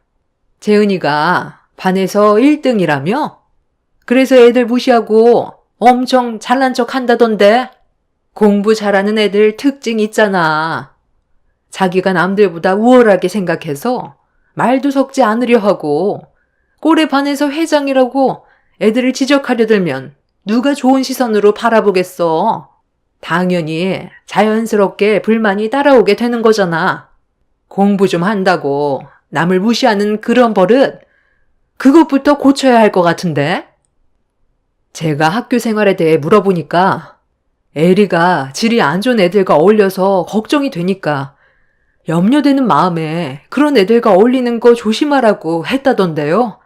재은이가 반에서 1등이라며? 그래서 애들 무시하고 엄청 잘난 척 한다던데? 공부 잘하는 애들 특징 있잖아. 자기가 남들보다 우월하게 생각해서 말도 섞지 않으려 하고 꼴에 반해서 회장이라고 애들을 지적하려 들면 누가 좋은 시선으로 바라보겠어. 당연히 자연스럽게 불만이 따라오게 되는 거잖아. 공부 좀 한다고 남을 무시하는 그런 버릇, 그것부터 고쳐야 할 것 같은데? 제가 학교 생활에 대해 물어보니까 에리가 질이 안 좋은 애들과 어울려서 걱정이 되니까 염려되는 마음에 그런 애들과 어울리는 거 조심하라고 했다던데요.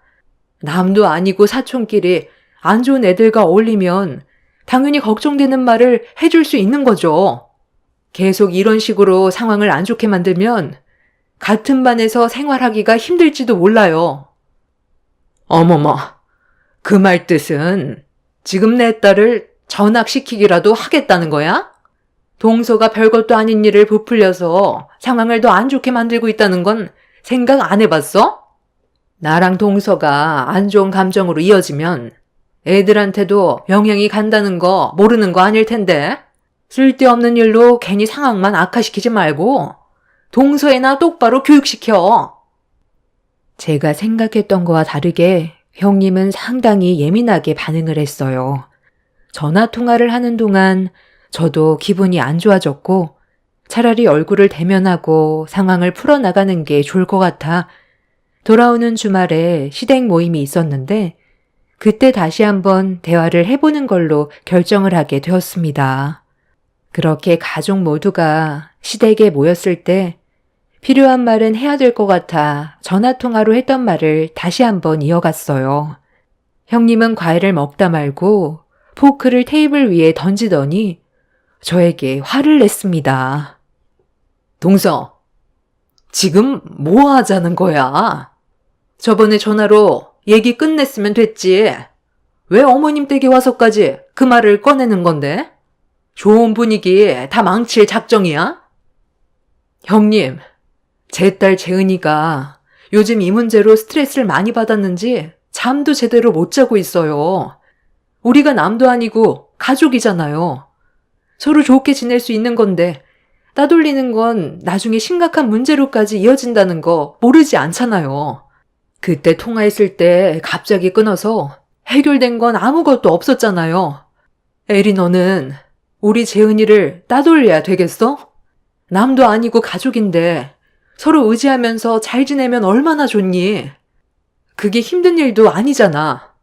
남도 아니고 사촌끼리 안 좋은 애들과 어울리면 당연히 걱정되는 말을 해줄 수 있는 거죠. 계속 이런 식으로 상황을 안 좋게 만들면 같은 반에서 생활하기가 힘들지도 몰라요. 어머머, 그 말 뜻은 지금 내 딸을 전학시키기라도 하겠다는 거야? 동서가 별것도 아닌 일을 부풀려서 상황을 더 안 좋게 만들고 있다는 건 생각 안 해봤어? 나랑 동서가 안 좋은 감정으로 이어지면 애들한테도 영향이 간다는 거 모르는 거 아닐 텐데 쓸데없는 일로 괜히 상황만 악화시키지 말고 동서애나 똑바로 교육시켜. 제가 생각했던 거와 다르게 형님은 상당히 예민하게 반응을 했어요. 전화 통화를 하는 동안 저도 기분이 안 좋아졌고 차라리 얼굴을 대면하고 상황을 풀어나가는 게 좋을 것 같아 돌아오는 주말에 시댁 모임이 있었는데 그때 다시 한번 대화를 해보는 걸로 결정을 하게 되었습니다. 그렇게 가족 모두가 시댁에 모였을 때 필요한 말은 해야 될 것 같아 전화통화로 했던 말을 다시 한번 이어갔어요. 형님은 과일을 먹다 말고 포크를 테이블 위에 던지더니 저에게 화를 냈습니다. 동서, 지금 뭐 하자는 거야? 저번에 전화로 얘기 끝냈으면 됐지. 왜 어머님 댁에 와서까지 그 말을 꺼내는 건데? 좋은 분위기 다 망칠 작정이야? 형님, 제 딸 재은이가 요즘 이 문제로 스트레스를 많이 받았는지 잠도 제대로 못 자고 있어요. 우리가 남도 아니고 가족이잖아요. 서로 좋게 지낼 수 있는 건데 따돌리는 건 나중에 심각한 문제로까지 이어진다는 거 모르지 않잖아요. 그때 통화했을 때 갑자기 끊어서 해결된 건 아무것도 없었잖아요. 에리 너는 우리 재은이를 따돌려야 되겠어? 남도 아니고 가족인데 서로 의지하면서 잘 지내면 얼마나 좋니? 그게 힘든 일도 아니잖아.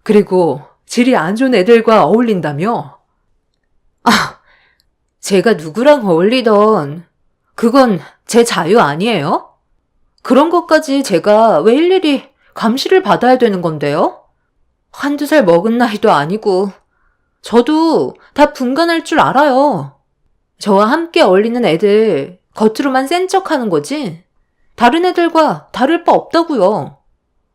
그리고 질이 안 좋은 애들과 어울린다며? 제가 누구랑 어울리던 그건 제 자유 아니에요? 그런 것까지 제가 왜 일일이 감시를 받아야 되는 건데요? 한두 살 먹은 나이도 아니고 저도 다 분간할 줄 알아요. 저와 함께 어울리는 애들 겉으로만 센 척하는 거지 다른 애들과 다를 바 없다고요.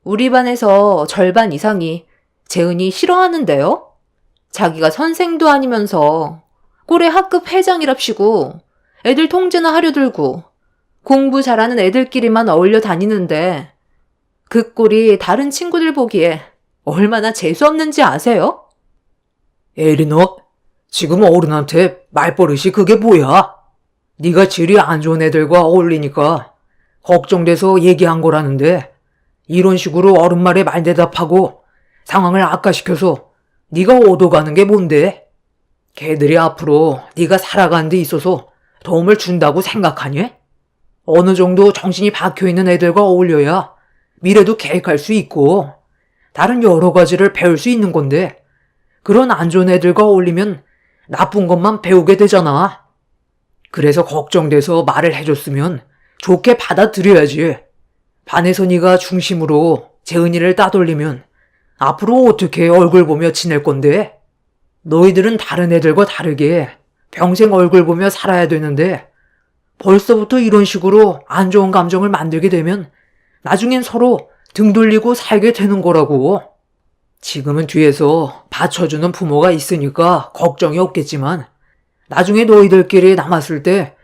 우리 반에서 절반 이상이 재은이 싫어하는데요? 자기가 선생도 아니면서 꼴에 학급 회장이랍시고 애들 통제나 하려 들고 공부 잘하는 애들끼리만 어울려 다니는데 그 꼴이 다른 친구들 보기에 얼마나 재수없는지 아세요? 에리 너 지금 어른한테 말버릇이 그게 뭐야? 네가 질이 안 좋은 애들과 어울리니까 걱정돼서 얘기한 거라는데 이런 식으로 어른 말에 말대답하고 상황을 악화시켜서 네가 얻어가는 게 뭔데? 걔들이 앞으로 네가 살아가는 데 있어서 도움을 준다고 생각하니? 어느 정도 정신이 박혀있는 애들과 어울려야 미래도 계획할 수 있고 다른 여러 가지를 배울 수 있는 건데 그런 안 좋은 애들과 어울리면 나쁜 것만 배우게 되잖아. 그래서 걱정돼서 말을 해줬으면 좋게 받아들여야지. 반에서 네가 중심으로 재은이를 따돌리면 앞으로 어떻게 얼굴 보며 지낼 건데? 너희들은 다른 애들과 다르게 평생 얼굴 보며 살아야 되는데 벌써부터 이런 식으로 안 좋은 감정을 만들게 되면 나중엔 서로 등 돌리고 살게 되는 거라고. 지금은 뒤에서 받쳐주는 부모가 있으니까 걱정이 없겠지만 나중에 너희들끼리 남았을 때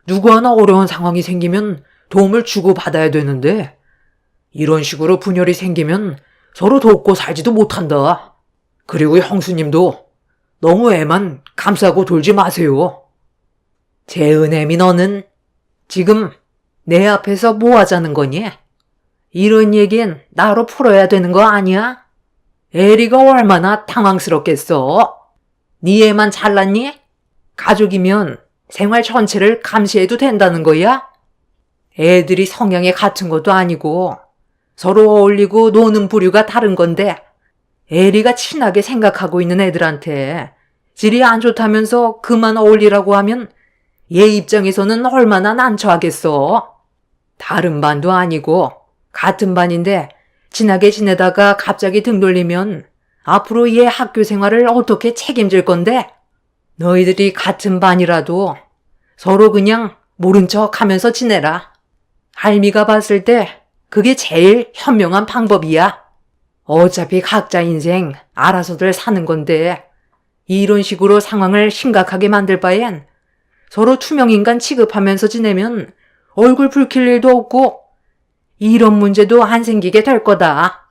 누구 하나 어려운 상황이 생기면 도움을 주고받아야 되는데 이런 식으로 분열이 생기면 서로 돕고 살지도 못한다. 그리고 형수님도 너무 애만 감싸고 돌지 마세요. 재은애미 너는 지금 내 앞에서 뭐 하자는 거니? 이런 얘긴 나로 풀어야 되는 거 아니야? 에리가 얼마나 당황스럽겠어? 네 애만 잘났니? 가족이면 생활 전체를 감시해도 된다는 거야? 애들이 성향이 같은 것도 아니고 서로 어울리고 노는 부류가 다른 건데 에리가 친하게 생각하고 있는 애들한테 질이 안 좋다면서 그만 어울리라고 하면 얘 입장에서는 얼마나 난처하겠어. 다른 반도 아니고 같은 반인데 친하게 지내다가 갑자기 등 돌리면 앞으로 얘 학교 생활을 어떻게 책임질 건데? 너희들이 같은 반이라도 서로 그냥 모른 척 하면서 지내라. 할미가 봤을 때 그게 제일 현명한 방법이야. 어차피 각자 인생 알아서들 사는 건데 이런 식으로 상황을 심각하게 만들 바엔 서로 투명인간 취급하면서 지내면 얼굴 붉힐 일도 없고 이런 문제도 안 생기게 될 거다.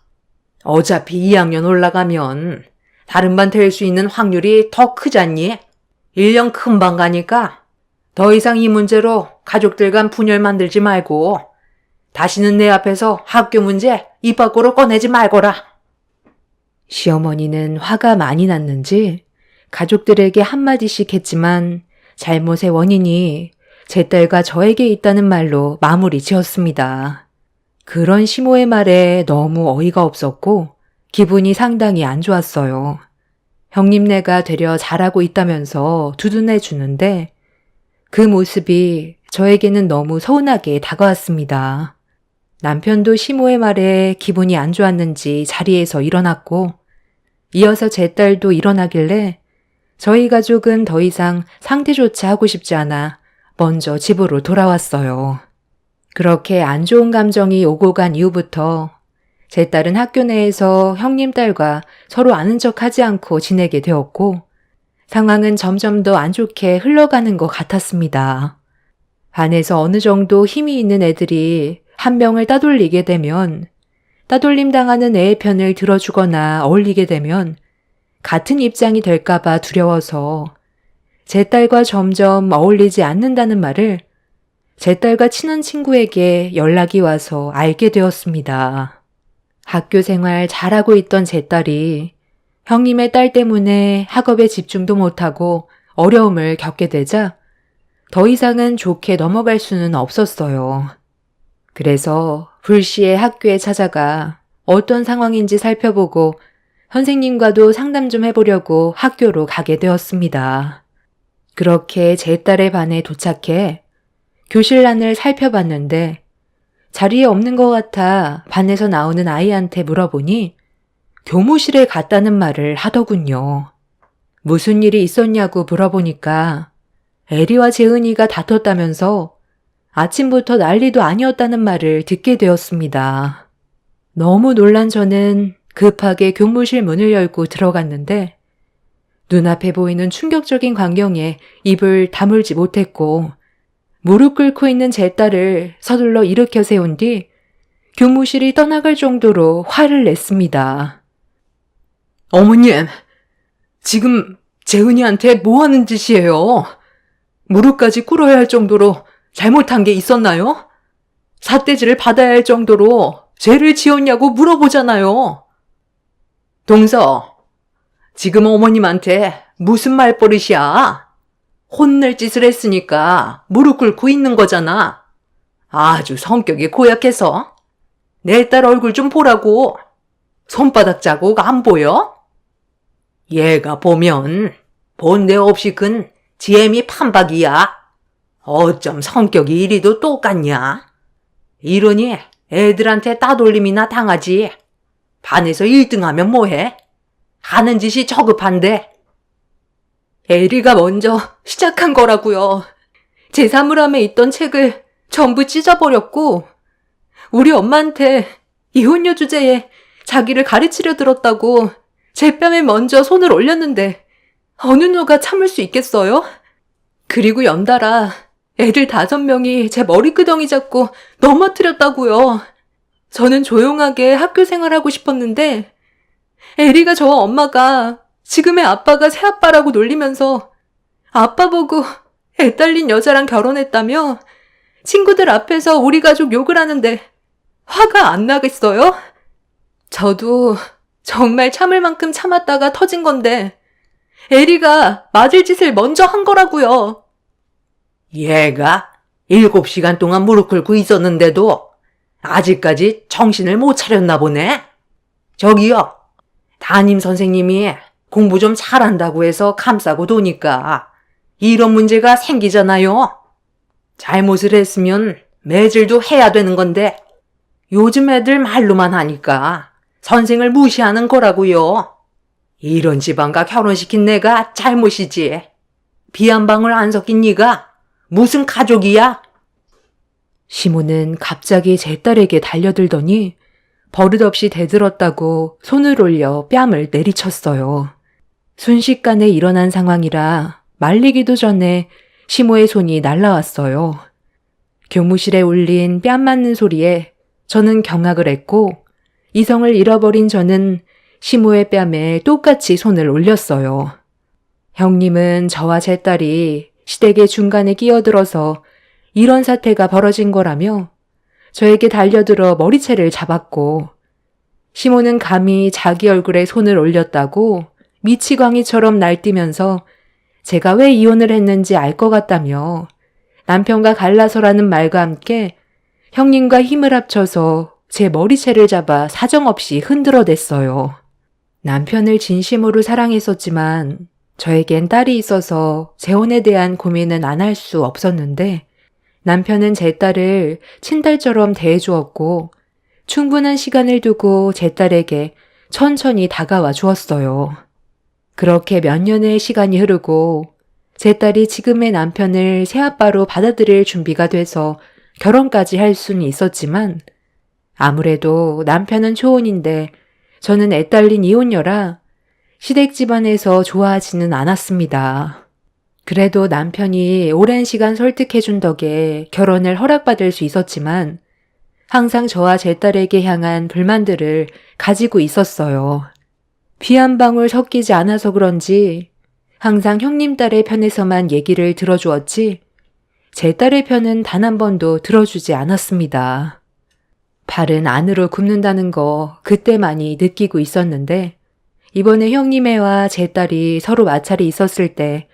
어차피 2학년 올라가면 다른 반 될 수 있는 확률이 더 크잖니? 1년 금방 가니까 더 이상 이 문제로 가족들 간 분열 만들지 말고 다시는 내 앞에서 학교 문제 입 밖으로 꺼내지 말거라. 시어머니는 화가 많이 났는지 가족들에게 한마디씩 했지만 잘못의 원인이 제 딸과 저에게 있다는 말로 마무리 지었습니다. 그런 시모의 말에 너무 어이가 없었고 기분이 상당히 안 좋았어요. 형님네가 되려 잘하고 있다면서 두둔해 주는데 그 모습이 저에게는 너무 서운하게 다가왔습니다. 남편도 시모의 말에 기분이 안 좋았는지 자리에서 일어났고 이어서 제 딸도 일어나길래 저희 가족은 더 이상 상대조차 하고 싶지 않아 먼저 집으로 돌아왔어요. 그렇게 안 좋은 감정이 오고 간 이후부터 제 딸은 학교 내에서 형님 딸과 서로 아는 척 하지 않고 지내게 되었고 상황은 점점 더 안 좋게 흘러가는 것 같았습니다. 반에서 어느 정도 힘이 있는 애들이 한 명을 따돌리게 되면 따돌림 당하는 애의 편을 들어주거나 어울리게 되면 같은 입장이 될까봐 두려워서 제 딸과 점점 어울리지 않는다는 말을 제 딸과 친한 친구에게 연락이 와서 알게 되었습니다. 학교 생활 잘하고 있던 제 딸이 형님의 딸 때문에 학업에 집중도 못하고 어려움을 겪게 되자 더 이상은 좋게 넘어갈 수는 없었어요. 그래서 불시에 학교에 찾아가 어떤 상황인지 살펴보고 선생님과도 상담 좀 해보려고 학교로 가게 되었습니다. 그렇게 제 딸의 반에 도착해 교실란을 살펴봤는데 자리에 없는 것 같아 반에서 나오는 아이한테 물어보니 교무실에 갔다는 말을 하더군요. 무슨 일이 있었냐고 물어보니까 에리와 재은이가 다퉜다면서 아침부터 난리도 아니었다는 말을 듣게 되었습니다. 너무 놀란 저는 급하게 교무실 문을 열고 들어갔는데 눈앞에 보이는 충격적인 광경에 입을 다물지 못했고 무릎 꿇고 있는 제 딸을 서둘러 일으켜 세운 뒤 교무실이 떠나갈 정도로 화를 냈습니다. 어머님, 지금 재은이한테 뭐 하는 짓이에요? 무릎까지 꿇어야 할 정도로 잘못한 게 있었나요? 삿대질을 받아야 할 정도로 죄를 지었냐고 물어보잖아요. 동서, 지금 어머님한테 무슨 말버릇이야? 혼낼 짓을 했으니까 무릎 꿇고 있는 거잖아. 아주 성격이 고약해서. 내 딸 얼굴 좀 보라고. 손바닥 자국 안 보여? 얘가 보면 본데 없이 큰 지엠이 판박이야. 어쩜 성격이 이리도 똑같냐? 이러니 애들한테 따돌림이나 당하지. 반에서 1등하면 뭐해? 하는 짓이 저급한데. 에리가 먼저 시작한 거라고요. 제 사물함에 있던 책을 전부 찢어버렸고 우리 엄마한테 이혼녀 주제에 자기를 가르치려 들었다고 제 뺨에 먼저 손을 올렸는데 어느 누가 참을 수 있겠어요? 그리고 연달아 애들 5명이 제 머리끄덩이 잡고 넘어뜨렸다고요. 저는 조용하게 학교 생활하고 싶었는데 에리가 저와 엄마가 지금의 아빠가 새아빠라고 놀리면서 아빠 보고 애 딸린 여자랑 결혼했다며 친구들 앞에서 우리 가족 욕을 하는데 화가 안 나겠어요? 저도 정말 참을 만큼 참았다가 터진 건데 에리가 맞을 짓을 먼저 한 거라고요. 얘가 7시간 동안 무릎 꿇고 있었는데도 아직까지 정신을 못 차렸나 보네. 저기요, 담임 선생님이 공부 좀 잘한다고 해서 감싸고 도니까 이런 문제가 생기잖아요. 잘못을 했으면 매질도 해야 되는 건데 요즘 애들 말로만 하니까 선생을 무시하는 거라고요. 이런 집안과 결혼시킨 내가 잘못이지. 비 한 방울 안 섞인 네가 무슨 가족이야? 시모는 갑자기 제 딸에게 달려들더니 버릇없이 대들었다고 손을 올려 뺨을 내리쳤어요. 순식간에 일어난 상황이라 말리기도 전에 시모의 손이 날라왔어요. 교무실에 울린 뺨 맞는 소리에 저는 경악을 했고 이성을 잃어버린 저는 시모의 뺨에 똑같이 손을 올렸어요. 형님은 저와 제 딸이 시댁의 중간에 끼어들어서 이런 사태가 벌어진 거라며 저에게 달려들어 머리채를 잡았고 시모는 감히 자기 얼굴에 손을 올렸다고 미치광이처럼 날뛰면서 제가 왜 이혼을 했는지 알 것 같다며 남편과 갈라서라는 말과 함께 형님과 힘을 합쳐서 제 머리채를 잡아 사정없이 흔들어댔어요. 남편을 진심으로 사랑했었지만 저에겐 딸이 있어서 재혼에 대한 고민은 안 할 수 없었는데 남편은 제 딸을 친딸처럼 대해주었고 충분한 시간을 두고 제 딸에게 천천히 다가와 주었어요. 그렇게 몇 년의 시간이 흐르고 제 딸이 지금의 남편을 새아빠로 받아들일 준비가 돼서 결혼까지 할 수는 있었지만 아무래도 남편은 초혼인데 저는 애 딸린 이혼녀라 시댁 집안에서 좋아하지는 않았습니다. 그래도 남편이 오랜 시간 설득해준 덕에 결혼을 허락받을 수 있었지만 항상 저와 제 딸에게 향한 불만들을 가지고 있었어요. 피 한 방울 섞이지 않아서 그런지 항상 형님 딸의 편에서만 얘기를 들어주었지 제 딸의 편은 단 한 번도 들어주지 않았습니다. 발은 안으로 굽는다는 거 그때 많이 느끼고 있었는데 이번에 형님애와 제 딸이 서로 마찰이 있었을 때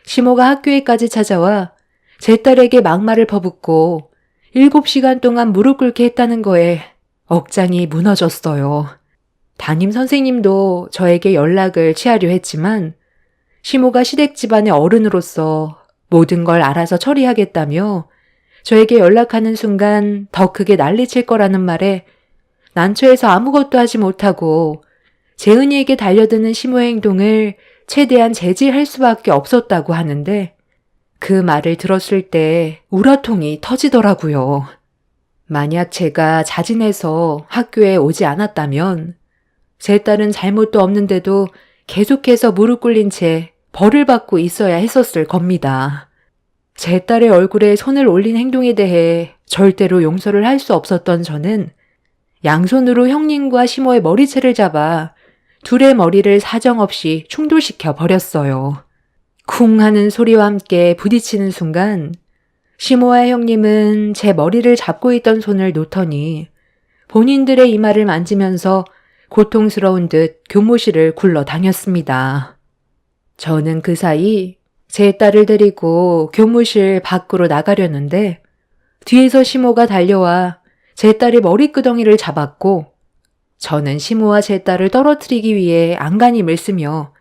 시모가 학교에까지 찾아와 제 딸에게 막말을 퍼붓고 7시간 동안 무릎 꿇게 했다는 거에 억장이 무너졌어요. 담임 선생님도 저에게 연락을 취하려 했지만 시모가 시댁 집안의 어른으로서 모든 걸 알아서 처리하겠다며 저에게 연락하는 순간 더 크게 난리칠 거라는 말에 난처해서 아무것도 하지 못하고 재은이에게 달려드는 시모의 행동을 최대한 제지할 수밖에 없었다고 하는데 그 말을 들었을 때 우라통이 터지더라고요. 만약 제가 자진해서 학교에 오지 않았다면 제 딸은 잘못도 없는데도 계속해서 무릎 꿇린 채 벌을 받고 있어야 했었을 겁니다. 제 딸의 얼굴에 손을 올린 행동에 대해 절대로 용서를 할 수 없었던 저는 양손으로 형님과 시모의 머리채를 잡아 둘의 머리를 사정없이 충돌시켜 버렸어요. 쿵 하는 소리와 함께 부딪히는 순간 시모와 형님은 제 머리를 잡고 있던 손을 놓더니 본인들의 이마를 만지면서 고통스러운 듯 교무실을 굴러다녔습니다. 저는 그 사이 제 딸을 데리고 교무실 밖으로 나가려는데 뒤에서 시모가 달려와 제 딸의 머리끄덩이를 잡았고 저는 시모와 제 딸을 떨어뜨리기 위해 안간힘을 쓰며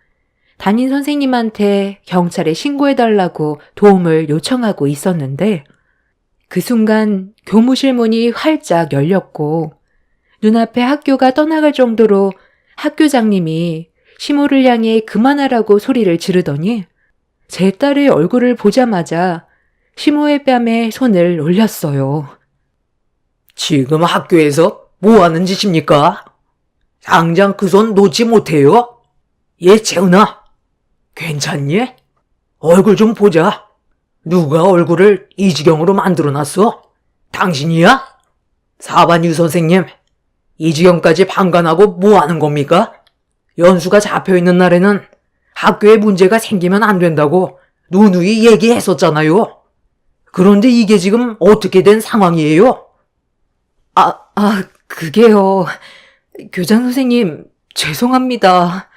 담임 선생님한테 경찰에 신고해달라고 도움을 요청하고 있었는데 그 순간 교무실 문이 활짝 열렸고 눈앞에 학교가 떠나갈 정도로 학교장님이 시모를 향해 그만하라고 소리를 지르더니 제 딸의 얼굴을 보자마자 시모의 뺨에 손을 올렸어요. 지금 학교에서 뭐 하는 짓입니까? 당장 그 손 놓지 못해요? 재은아, 괜찮니? 얼굴 좀 보자. 누가 얼굴을 이 지경으로 만들어놨어? 당신이야? 사반유 선생님, 이 지경까지 방관하고 뭐 하는 겁니까? 연수가 잡혀있는 날에는 학교에 문제가 생기면 안 된다고 누누이 얘기했었잖아요. 그런데 이게 지금 어떻게 된 상황이에요? 그게요. 교장 선생님, 죄송합니다.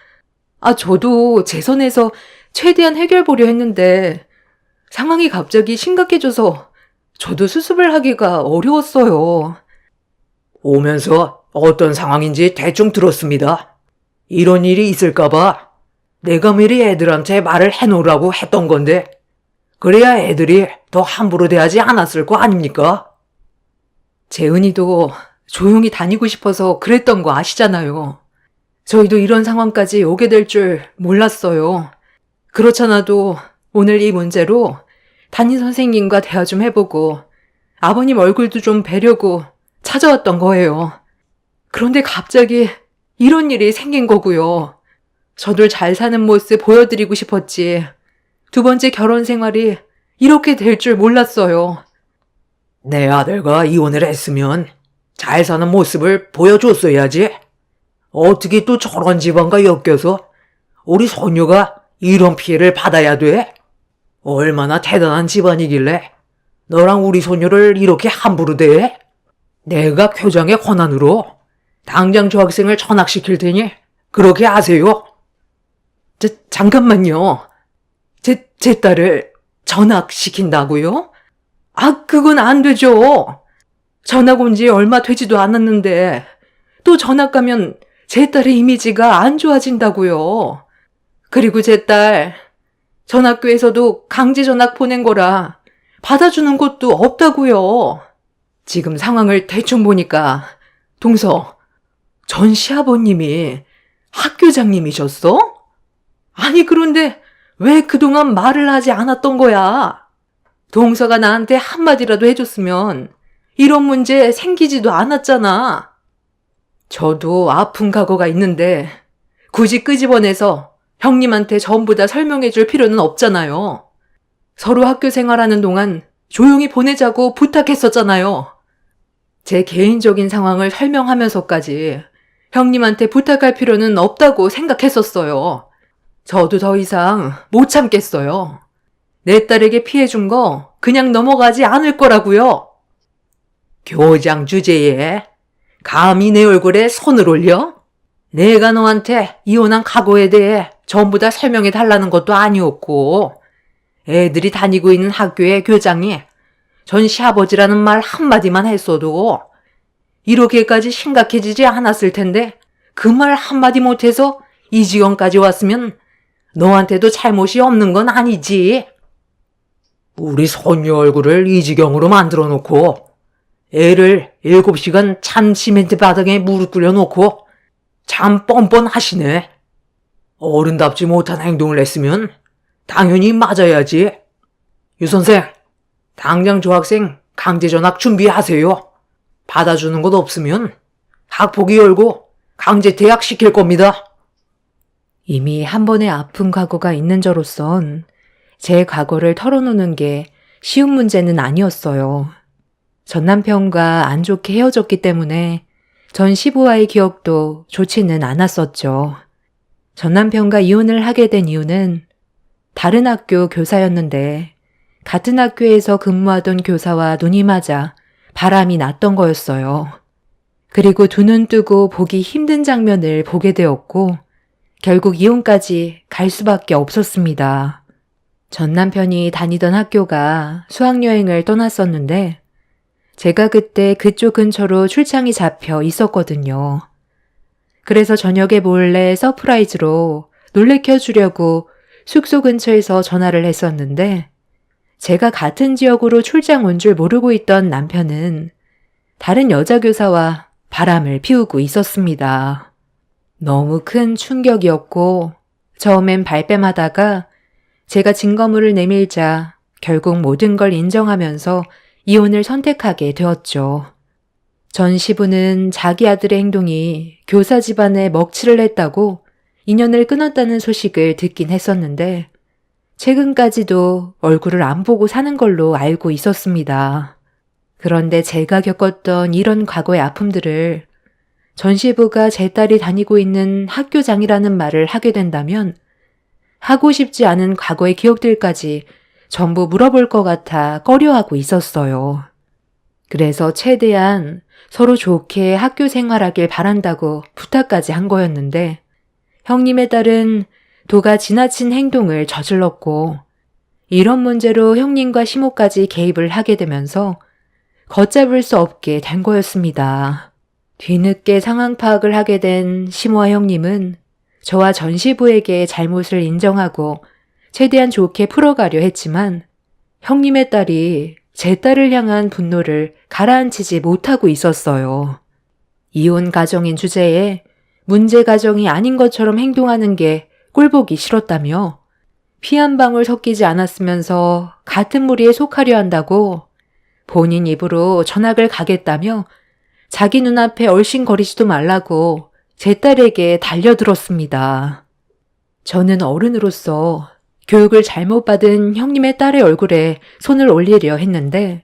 저도 제 선에서 최대한 해결 보려 했는데 상황이 갑자기 심각해져서 저도 수습을 하기가 어려웠어요. 오면서 어떤 상황인지 대충 들었습니다. 이런 일이 있을까봐 내가 미리 애들한테 말을 해놓으라고 했던 건데 그래야 애들이 더 함부로 대하지 않았을 거 아닙니까? 재은이도 조용히 다니고 싶어서 그랬던 거 아시잖아요. 저희도 이런 상황까지 오게 될 줄 몰랐어요. 그렇잖아도 오늘 이 문제로 담임 선생님과 대화 좀 해보고 아버님 얼굴도 좀 뵈려고 찾아왔던 거예요. 그런데 갑자기 이런 일이 생긴 거고요. 저들 잘 사는 모습 보여드리고 싶었지. 두 번째 결혼 생활이 이렇게 될 줄 몰랐어요. 내 아들과 이혼을 했으면 잘 사는 모습을 보여줬어야지. 어떻게 또 저런 집안과 엮여서 우리 손녀가 이런 피해를 받아야 돼? 얼마나 대단한 집안이길래 너랑 우리 손녀를 이렇게 함부로 대해? 내가 교장의 권한으로 당장 저 학생을 전학시킬 테니 그렇게 하세요. 잠깐만요. 제 딸을 전학시킨다고요? 그건 안 되죠. 전학 온 지 얼마 되지도 않았는데 또 전학 가면 제 딸의 이미지가 안 좋아진다고요. 그리고 제 딸 전학교에서도 강제 전학 보낸 거라 받아주는 곳도 없다고요. 지금 상황을 대충 보니까 동서, 전 시아버님이 학교장님이셨어? 아니 그런데 왜 그동안 말을 하지 않았던 거야? 동서가 나한테 한마디라도 해줬으면 이런 문제 생기지도 않았잖아. 저도 아픈 과거가 있는데 굳이 끄집어내서 형님한테 전부 다 설명해 줄 필요는 없잖아요. 서로 학교 생활하는 동안 조용히 보내자고 부탁했었잖아요. 제 개인적인 상황을 설명하면서까지 형님한테 부탁할 필요는 없다고 생각했었어요. 저도 더 이상 못 참겠어요. 내 딸에게 피해 준 거 그냥 넘어가지 않을 거라고요. 교장 주제에 감히 내 얼굴에 손을 올려? 내가 너한테 이혼한 각오에 대해 전부 다 설명해 달라는 것도 아니었고 애들이 다니고 있는 학교의 교장이 전 시아버지라는 말 한마디만 했어도 이렇게까지 심각해지지 않았을 텐데 그 말 한마디 못해서 이 지경까지 왔으면 너한테도 잘못이 없는 건 아니지. 우리 손녀 얼굴을 이 지경으로 만들어 놓고 애를 7시간 찬 시멘트 바닥에 무릎 꿇려 놓고 참 뻔뻔하시네. 어른답지 못한 행동을 했으면 당연히 맞아야지. 유 선생, 당장 저 학생 강제 전학 준비하세요. 받아주는 것 없으면 학폭위 열고 강제 퇴학시킬 겁니다. 이미 한 번의 아픈 과거가 있는 저로선 제 과거를 털어놓는 게 쉬운 문제는 아니었어요. 전 남편과 안 좋게 헤어졌기 때문에 전 시부와의 기억도 좋지는 않았었죠. 전 남편과 이혼을 하게 된 이유는 다른 학교 교사였는데 같은 학교에서 근무하던 교사와 눈이 맞아 바람이 났던 거였어요. 그리고 두 눈 뜨고 보기 힘든 장면을 보게 되었고 결국 이혼까지 갈 수밖에 없었습니다. 전 남편이 다니던 학교가 수학여행을 떠났었는데 제가 그때 그쪽 근처로 출장이 잡혀 있었거든요. 그래서 저녁에 몰래 서프라이즈로 놀래켜 주려고 숙소 근처에서 전화를 했었는데 제가 같은 지역으로 출장 온 줄 모르고 있던 남편은 다른 여자 교사와 바람을 피우고 있었습니다. 너무 큰 충격이었고 처음엔 발뺌하다가 제가 증거물을 내밀자 결국 모든 걸 인정하면서 이혼을 선택하게 되었죠. 전 시부는 자기 아들의 행동이 교사 집안에 먹칠을 했다고 인연을 끊었다는 소식을 듣긴 했었는데 최근까지도 얼굴을 안 보고 사는 걸로 알고 있었습니다. 그런데 제가 겪었던 이런 과거의 아픔들을 전 시부가 제 딸이 다니고 있는 학교장이라는 말을 하게 된다면 하고 싶지 않은 과거의 기억들까지 전부 물어볼 것 같아 꺼려하고 있었어요. 그래서 최대한 서로 좋게 학교 생활하길 바란다고 부탁까지 한 거였는데 형님의 딸은 도가 지나친 행동을 저질렀고 이런 문제로 형님과 시모까지 개입을 하게 되면서 걷잡을 수 없게 된 거였습니다. 뒤늦게 상황 파악을 하게 된 시모와 형님은 저와 전 시부에게 잘못을 인정하고 최대한 좋게 풀어가려 했지만 형님의 딸이 제 딸을 향한 분노를 가라앉히지 못하고 있었어요. 이혼 가정인 주제에 문제 가정이 아닌 것처럼 행동하는 게 꼴보기 싫었다며 피 한 방울 섞이지 않았으면서 같은 무리에 속하려 한다고 본인 입으로 전학을 가겠다며 자기 눈앞에 얼씬거리지도 말라고 제 딸에게 달려들었습니다. 저는 어른으로서 교육을 잘못 받은 형님의 딸의 얼굴에 손을 올리려 했는데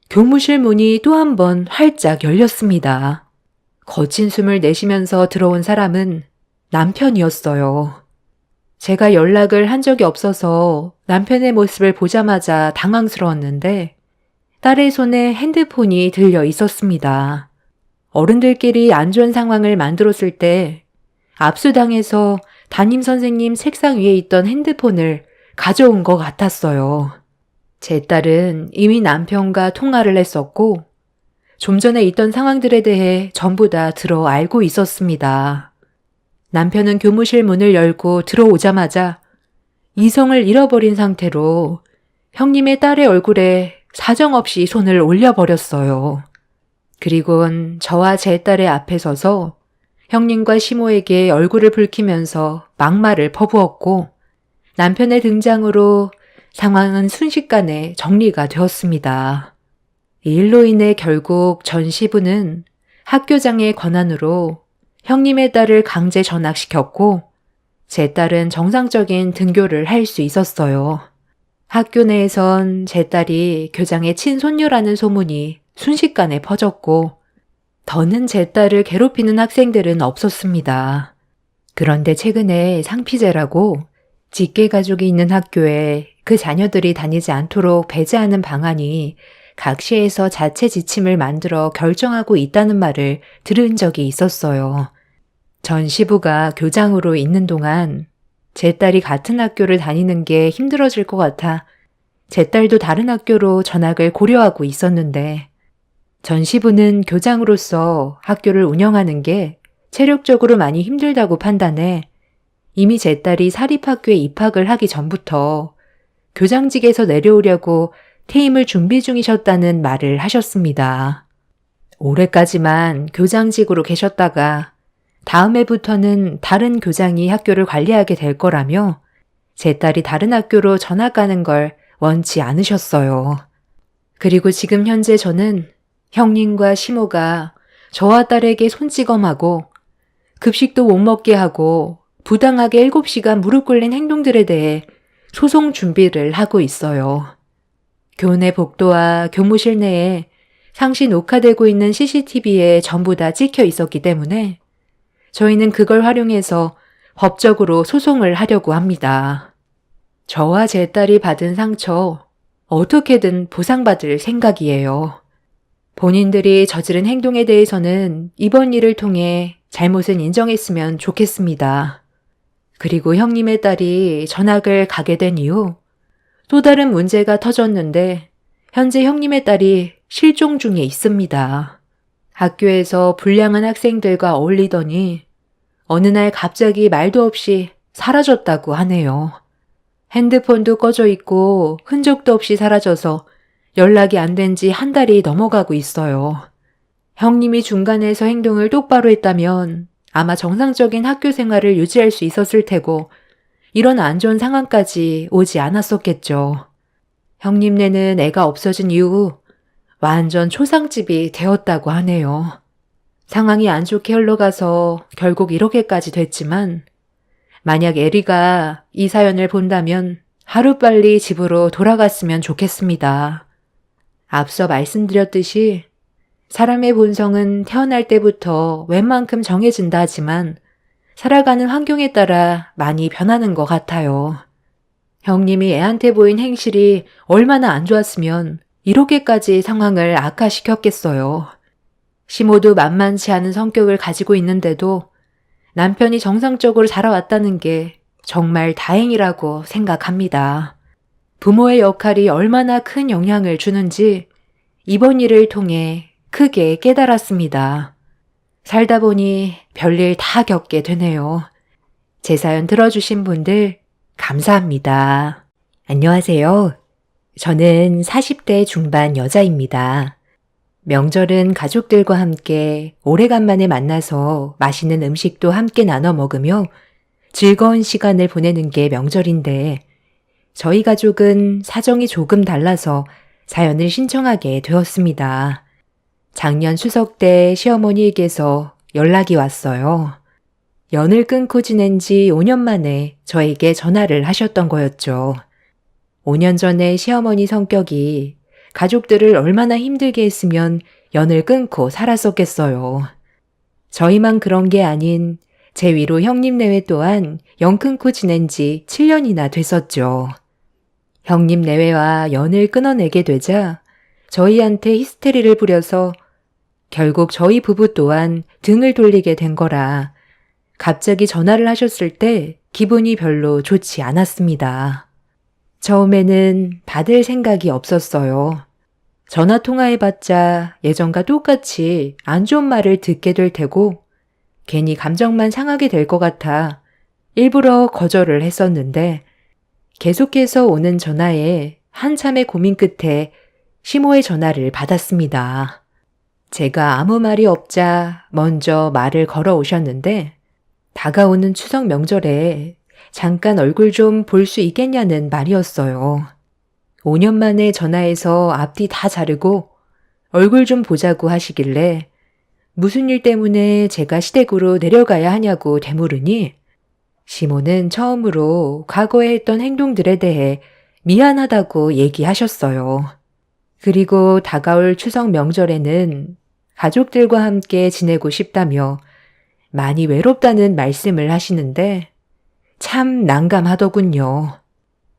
교무실 문이 또 한 번 활짝 열렸습니다. 거친 숨을 내쉬면서 들어온 사람은 남편이었어요. 제가 연락을 한 적이 없어서 남편의 모습을 보자마자 당황스러웠는데 딸의 손에 핸드폰이 들려 있었습니다. 어른들끼리 안 좋은 상황을 만들었을 때 압수당해서 담임 선생님 책상 위에 있던 핸드폰을 가져온 것 같았어요. 제 딸은 이미 남편과 통화를 했었고 좀 전에 있던 상황들에 대해 전부 다 들어 알고 있었습니다. 남편은 교무실 문을 열고 들어오자마자 이성을 잃어버린 상태로 형님의 딸의 얼굴에 사정없이 손을 올려버렸어요. 그리곤 저와 제 딸의 앞에 서서 형님과 시모에게 얼굴을 붉히면서 막말을 퍼부었고 남편의 등장으로 상황은 순식간에 정리가 되었습니다. 이 일로 인해 결국 전 시부는 학교장의 권한으로 형님의 딸을 강제 전학시켰고 제 딸은 정상적인 등교를 할 수 있었어요. 학교 내에선 제 딸이 교장의 친손녀라는 소문이 순식간에 퍼졌고 더는 제 딸을 괴롭히는 학생들은 없었습니다. 그런데 최근에 상피제라고 직계 가족이 있는 학교에 그 자녀들이 다니지 않도록 배제하는 방안이 각 시에서 자체 지침을 만들어 결정하고 있다는 말을 들은 적이 있었어요. 전 시부가 교장으로 있는 동안 제 딸이 같은 학교를 다니는 게 힘들어질 것 같아 제 딸도 다른 학교로 전학을 고려하고 있었는데 전 시부는 교장으로서 학교를 운영하는 게 체력적으로 많이 힘들다고 판단해 이미 제 딸이 사립학교에 입학을 하기 전부터 교장직에서 내려오려고 퇴임을 준비 중이셨다는 말을 하셨습니다. 올해까지만 교장직으로 계셨다가 다음 해부터는 다른 교장이 학교를 관리하게 될 거라며 제 딸이 다른 학교로 전학 가는 걸 원치 않으셨어요. 그리고 지금 현재 저는 형님과 시모가 저와 딸에게 손찌검하고 급식도 못 먹게 하고 부당하게 7시간 무릎 꿇린 행동들에 대해 소송 준비를 하고 있어요. 교내 복도와 교무실 내에 상시 녹화되고 있는 CCTV에 전부 다 찍혀 있었기 때문에 저희는 그걸 활용해서 법적으로 소송을 하려고 합니다. 저와 제 딸이 받은 상처 어떻게든 보상받을 생각이에요. 본인들이 저지른 행동에 대해서는 이번 일을 통해 잘못은 인정했으면 좋겠습니다. 그리고 형님의 딸이 전학을 가게 된 이후 또 다른 문제가 터졌는데 현재 형님의 딸이 실종 중에 있습니다. 학교에서 불량한 학생들과 어울리더니 어느 날 갑자기 말도 없이 사라졌다고 하네요. 핸드폰도 꺼져 있고 흔적도 없이 사라져서 연락이 안 된 지 한 달이 넘어가고 있어요. 형님이 중간에서 행동을 똑바로 했다면 아마 정상적인 학교 생활을 유지할 수 있었을 테고 이런 안 좋은 상황까지 오지 않았었겠죠. 형님네는 애가 없어진 이후 완전 초상집이 되었다고 하네요. 상황이 안 좋게 흘러가서 결국 이렇게까지 됐지만 만약 에리가 이 사연을 본다면 하루빨리 집으로 돌아갔으면 좋겠습니다. 앞서 말씀드렸듯이 사람의 본성은 태어날 때부터 웬만큼 정해진다 하지만 살아가는 환경에 따라 많이 변하는 것 같아요. 형님이 애한테 보인 행실이 얼마나 안 좋았으면 이렇게까지 상황을 악화시켰겠어요. 시모도 만만치 않은 성격을 가지고 있는데도 남편이 정상적으로 자라왔다는 게 정말 다행이라고 생각합니다. 부모의 역할이 얼마나 큰 영향을 주는지 이번 일을 통해 크게 깨달았습니다. 살다 보니 별일 다 겪게 되네요. 제 사연 들어주신 분들 감사합니다. 안녕하세요. 저는 40대 중반 여자입니다. 명절은 가족들과 함께 오래간만에 만나서 맛있는 음식도 함께 나눠 먹으며 즐거운 시간을 보내는 게 명절인데 저희 가족은 사정이 조금 달라서 사연을 신청하게 되었습니다. 작년 추석 때 시어머니에게서 연락이 왔어요. 연을 끊고 지낸 지 5년 만에 저에게 전화를 하셨던 거였죠. 5년 전에 시어머니 성격이 가족들을 얼마나 힘들게 했으면 연을 끊고 살았었겠어요. 저희만 그런 게 아닌 제 위로 형님 내외 또한 연 끊고 지낸 지 7년이나 됐었죠. 형님 내외와 연을 끊어내게 되자 저희한테 히스테리를 부려서 결국 저희 부부 또한 등을 돌리게 된 거라 갑자기 전화를 하셨을 때 기분이 별로 좋지 않았습니다. 처음에는 받을 생각이 없었어요. 전화 통화해봤자 예전과 똑같이 안 좋은 말을 듣게 될 테고 괜히 감정만 상하게 될 것 같아 일부러 거절을 했었는데 계속해서 오는 전화에 한참의 고민 끝에 시모의 전화를 받았습니다. 제가 아무 말이 없자 먼저 말을 걸어 오셨는데 다가오는 추석 명절에 잠깐 얼굴 좀 볼 수 있겠냐는 말이었어요. 5년 만에 전화해서 앞뒤 다 자르고 얼굴 좀 보자고 하시길래 무슨 일 때문에 제가 시댁으로 내려가야 하냐고 되물으니 시모는 처음으로 과거에 했던 행동들에 대해 미안하다고 얘기하셨어요. 그리고 다가올 추석 명절에는 가족들과 함께 지내고 싶다며 많이 외롭다는 말씀을 하시는데 참 난감하더군요.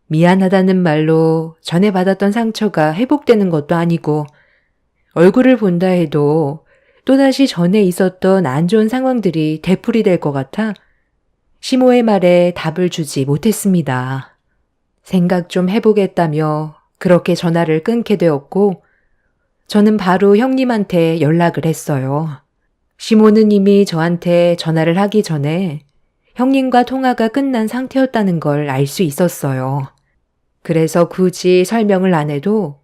미안하다는 말로 전에 받았던 상처가 회복되는 것도 아니고 얼굴을 본다 해도 또다시 전에 있었던 안 좋은 상황들이 되풀이될 것 같아 시모의 말에 답을 주지 못했습니다. 생각 좀 해보겠다며 그렇게 전화를 끊게 되었고 저는 바로 형님한테 연락을 했어요. 시모는 이미 저한테 전화를 하기 전에 형님과 통화가 끝난 상태였다는 걸 알 수 있었어요. 그래서 굳이 설명을 안 해도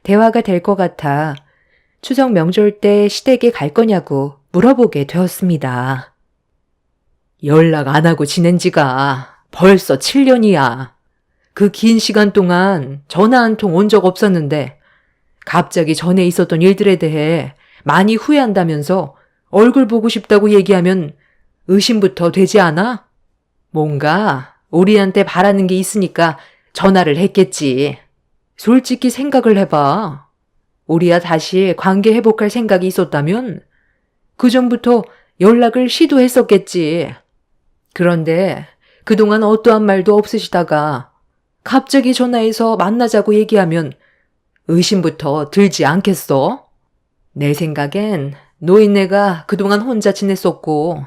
대화가 될 것 같아 추석 명절 때 시댁에 갈 거냐고 물어보게 되었습니다. 연락 안 하고 지낸 지가 벌써 7년이야. 그 긴 시간 동안 전화 한 통 온 적 없었는데 갑자기 전에 있었던 일들에 대해 많이 후회한다면서 얼굴 보고 싶다고 얘기하면 의심부터 되지 않아? 뭔가 우리한테 바라는 게 있으니까 전화를 했겠지. 솔직히 생각을 해봐. 우리야 다시 관계 회복할 생각이 있었다면 그전부터 연락을 시도했었겠지. 그런데 그동안 어떠한 말도 없으시다가 갑자기 전화해서 만나자고 얘기하면 의심부터 들지 않겠어? 내 생각엔 노인네가 그동안 혼자 지냈었고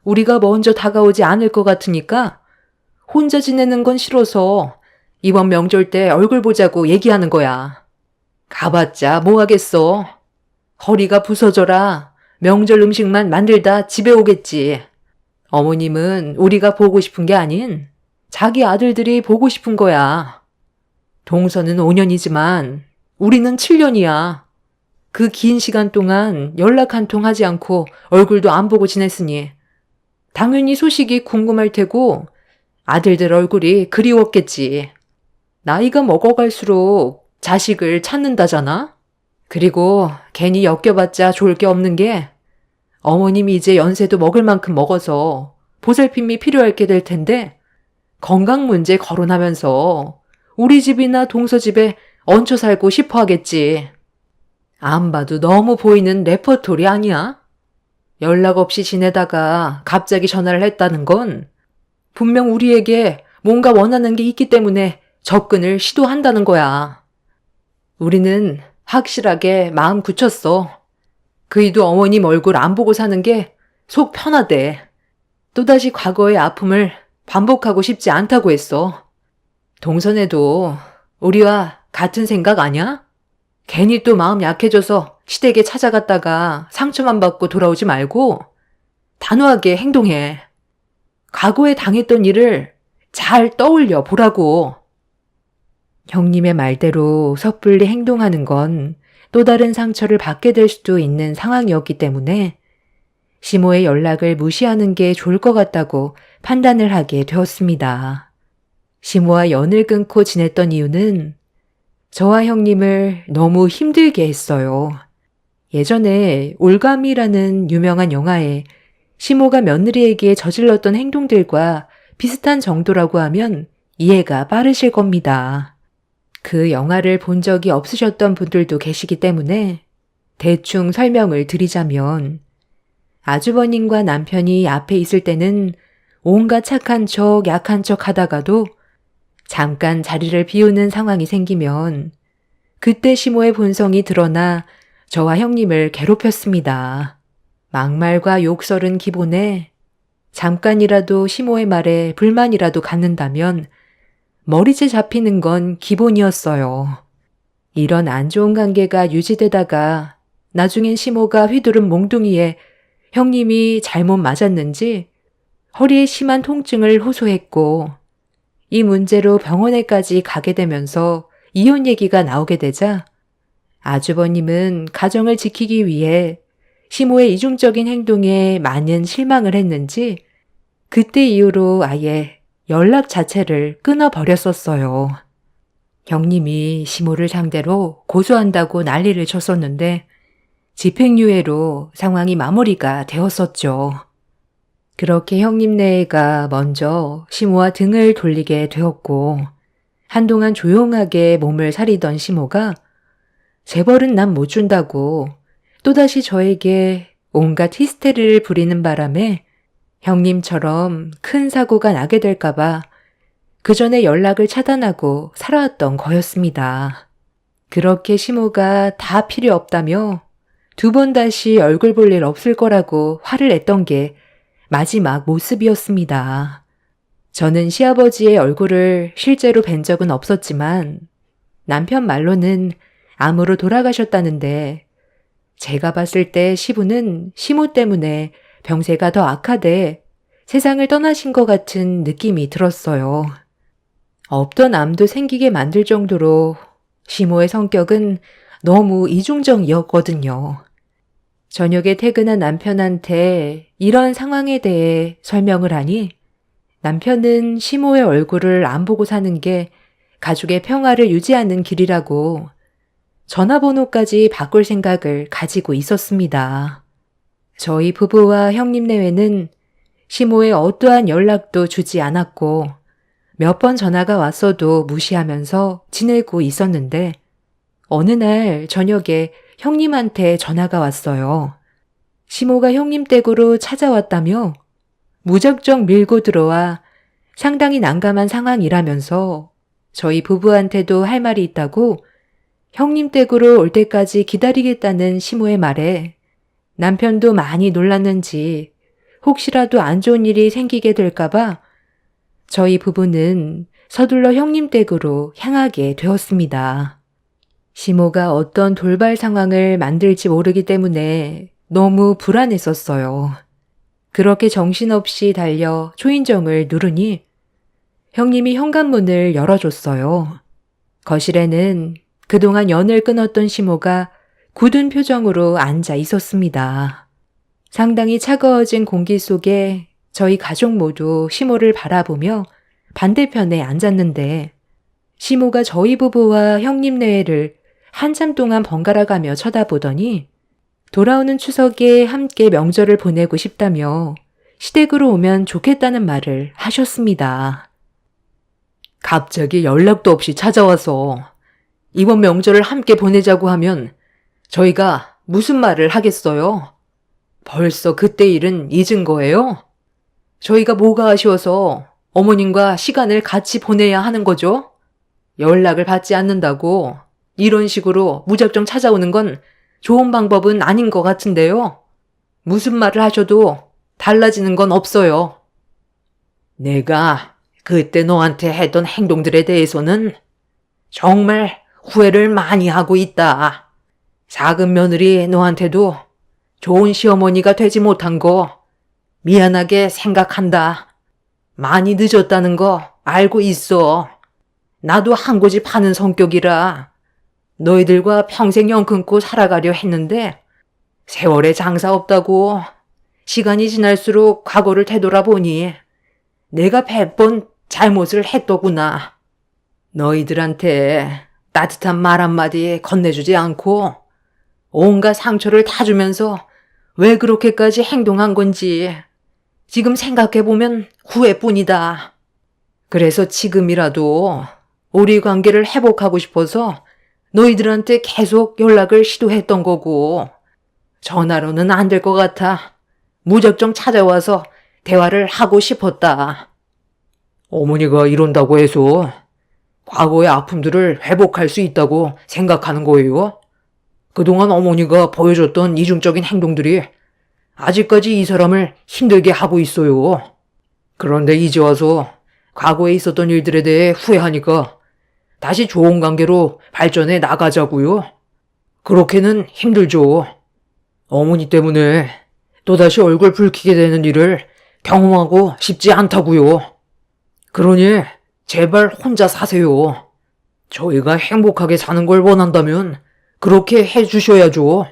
우리가 먼저 다가오지 않을 것 같으니까 혼자 지내는 건 싫어서 이번 명절 때 얼굴 보자고 얘기하는 거야. 가봤자 뭐 하겠어. 허리가 부서져라 명절 음식만 만들다 집에 오겠지. 어머님은 우리가 보고 싶은 게 아닌 자기 아들들이 보고 싶은 거야. 동서는 5년이지만 우리는 7년이야. 그 긴 시간 동안 연락 한 통 하지 않고 얼굴도 안 보고 지냈으니 당연히 소식이 궁금할 테고 아들들 얼굴이 그리웠겠지. 나이가 먹어갈수록 자식을 찾는다잖아? 그리고 괜히 엮여봤자 좋을 게 없는 게 어머님이 이제 연세도 먹을 만큼 먹어서 보살핌이 필요할 게 될 텐데 건강 문제 거론하면서 우리 집이나 동서 집에 얹혀 살고 싶어 하겠지. 안 봐도 너무 보이는 레퍼토리 아니야? 연락 없이 지내다가 갑자기 전화를 했다는 건 분명 우리에게 뭔가 원하는 게 있기 때문에 접근을 시도한다는 거야. 우리는 확실하게 마음 굳혔어. 그이도 어머님 얼굴 안 보고 사는 게 속 편하대. 또다시 과거의 아픔을 반복하고 싶지 않다고 했어. 동선에도 우리와 같은 생각 아냐? 괜히 또 마음 약해져서 시댁에 찾아갔다가 상처만 받고 돌아오지 말고 단호하게 행동해. 과거에 당했던 일을 잘 떠올려 보라고. 형님의 말대로 섣불리 행동하는 건 또 다른 상처를 받게 될 수도 있는 상황이었기 때문에 시모의 연락을 무시하는 게 좋을 것 같다고 판단을 하게 되었습니다. 시모와 연을 끊고 지냈던 이유는 저와 형님을 너무 힘들게 했어요. 예전에 올감이라는 유명한 영화에 시모가 며느리에게 저질렀던 행동들과 비슷한 정도라고 하면 이해가 빠르실 겁니다. 그 영화를 본 적이 없으셨던 분들도 계시기 때문에 대충 설명을 드리자면 아주버님과 남편이 앞에 있을 때는 온갖 착한 척, 약한 척 하다가도 잠깐 자리를 비우는 상황이 생기면 그때 시모의 본성이 드러나 저와 형님을 괴롭혔습니다. 막말과 욕설은 기본에 잠깐이라도 시모의 말에 불만이라도 갖는다면 머리채 잡히는 건 기본이었어요. 이런 안 좋은 관계가 유지되다가 나중엔 시모가 휘두른 몽둥이에 형님이 잘못 맞았는지 허리에 심한 통증을 호소했고 이 문제로 병원에까지 가게 되면서 이혼 얘기가 나오게 되자 아주버님은 가정을 지키기 위해 시모의 이중적인 행동에 많은 실망을 했는지 그때 이후로 아예 연락 자체를 끊어버렸었어요. 형님이 시모를 상대로 고소한다고 난리를 쳤었는데 집행유예로 상황이 마무리가 되었었죠. 그렇게 형님 내가 먼저 시모와 등을 돌리게 되었고 한동안 조용하게 몸을 사리던 시모가 재벌은 난 못 준다고 또다시 저에게 온갖 히스테리를 부리는 바람에 형님처럼 큰 사고가 나게 될까봐 그 전에 연락을 차단하고 살아왔던 거였습니다. 그렇게 시모가 다 필요 없다며 2번 다시 얼굴 볼 일 없을 거라고 화를 냈던 게 마지막 모습이었습니다. 저는 시아버지의 얼굴을 실제로 뵌 적은 없었지만 남편 말로는 암으로 돌아가셨다는데 제가 봤을 때 시부는 시모 때문에 병세가 더 악화돼 세상을 떠나신 것 같은 느낌이 들었어요. 없던 암도 생기게 만들 정도로 시모의 성격은 너무 이중적이었거든요. 저녁에 퇴근한 남편한테 이런 상황에 대해 설명을 하니 남편은 시모의 얼굴을 안 보고 사는 게 가족의 평화를 유지하는 길이라고 전화번호까지 바꿀 생각을 가지고 있었습니다. 저희 부부와 형님 내외는 시모의 어떠한 연락도 주지 않았고 몇 번 전화가 왔어도 무시하면서 지내고 있었는데 어느 날 저녁에 형님한테 전화가 왔어요. 시모가 형님 댁으로 찾아왔다며 무작정 밀고 들어와 상당히 난감한 상황이라면서 저희 부부한테도 할 말이 있다고 형님 댁으로 올 때까지 기다리겠다는 시모의 말에 남편도 많이 놀랐는지 혹시라도 안 좋은 일이 생기게 될까봐 저희 부부는 서둘러 형님 댁으로 향하게 되었습니다. 시모가 어떤 돌발 상황을 만들지 모르기 때문에 너무 불안했었어요. 그렇게 정신없이 달려 초인종을 누르니 형님이 현관문을 열어줬어요. 거실에는 그동안 연을 끊었던 시모가 굳은 표정으로 앉아 있었습니다. 상당히 차가워진 공기 속에 저희 가족 모두 시모를 바라보며 반대편에 앉았는데 시모가 저희 부부와 형님 내외를 한참 동안 번갈아 가며 쳐다보더니 돌아오는 추석에 함께 명절을 보내고 싶다며 시댁으로 오면 좋겠다는 말을 하셨습니다. 갑자기 연락도 없이 찾아와서 이번 명절을 함께 보내자고 하면 저희가 무슨 말을 하겠어요? 벌써 그때 일은 잊은 거예요? 저희가 뭐가 아쉬워서 어머님과 시간을 같이 보내야 하는 거죠? 연락을 받지 않는다고 이런 식으로 무작정 찾아오는 건 좋은 방법은 아닌 것 같은데요. 무슨 말을 하셔도 달라지는 건 없어요. 내가 그때 너한테 했던 행동들에 대해서는 정말 후회를 많이 하고 있다. 작은 며느리 너한테도 좋은 시어머니가 되지 못한 거 미안하게 생각한다. 많이 늦었다는 거 알고 있어. 나도 한 고집 하는 성격이라 너희들과 평생 연 끊고 살아가려 했는데 세월에 장사 없다고 시간이 지날수록 과거를 되돌아보니 내가 100번 잘못을 했더구나. 너희들한테 따뜻한 말 한마디 건네주지 않고 온갖 상처를 다 주면서 왜 그렇게까지 행동한 건지 지금 생각해보면 후회뿐이다. 그래서 지금이라도 우리 관계를 회복하고 싶어서 너희들한테 계속 연락을 시도했던 거고 전화로는 안 될 것 같아 무작정 찾아와서 대화를 하고 싶었다. 어머니가 이런다고 해서 과거의 아픔들을 회복할 수 있다고 생각하는 거예요? 그동안 어머니가 보여줬던 이중적인 행동들이 아직까지 이 사람을 힘들게 하고 있어요. 그런데 이제 와서 과거에 있었던 일들에 대해 후회하니까 다시 좋은 관계로 발전해 나가자고요. 그렇게는 힘들죠. 어머니 때문에 또다시 얼굴 붉히게 되는 일을 경험하고 싶지 않다고요. 그러니 제발 혼자 사세요. 저희가 행복하게 사는 걸 원한다면 그렇게 해주셔야죠.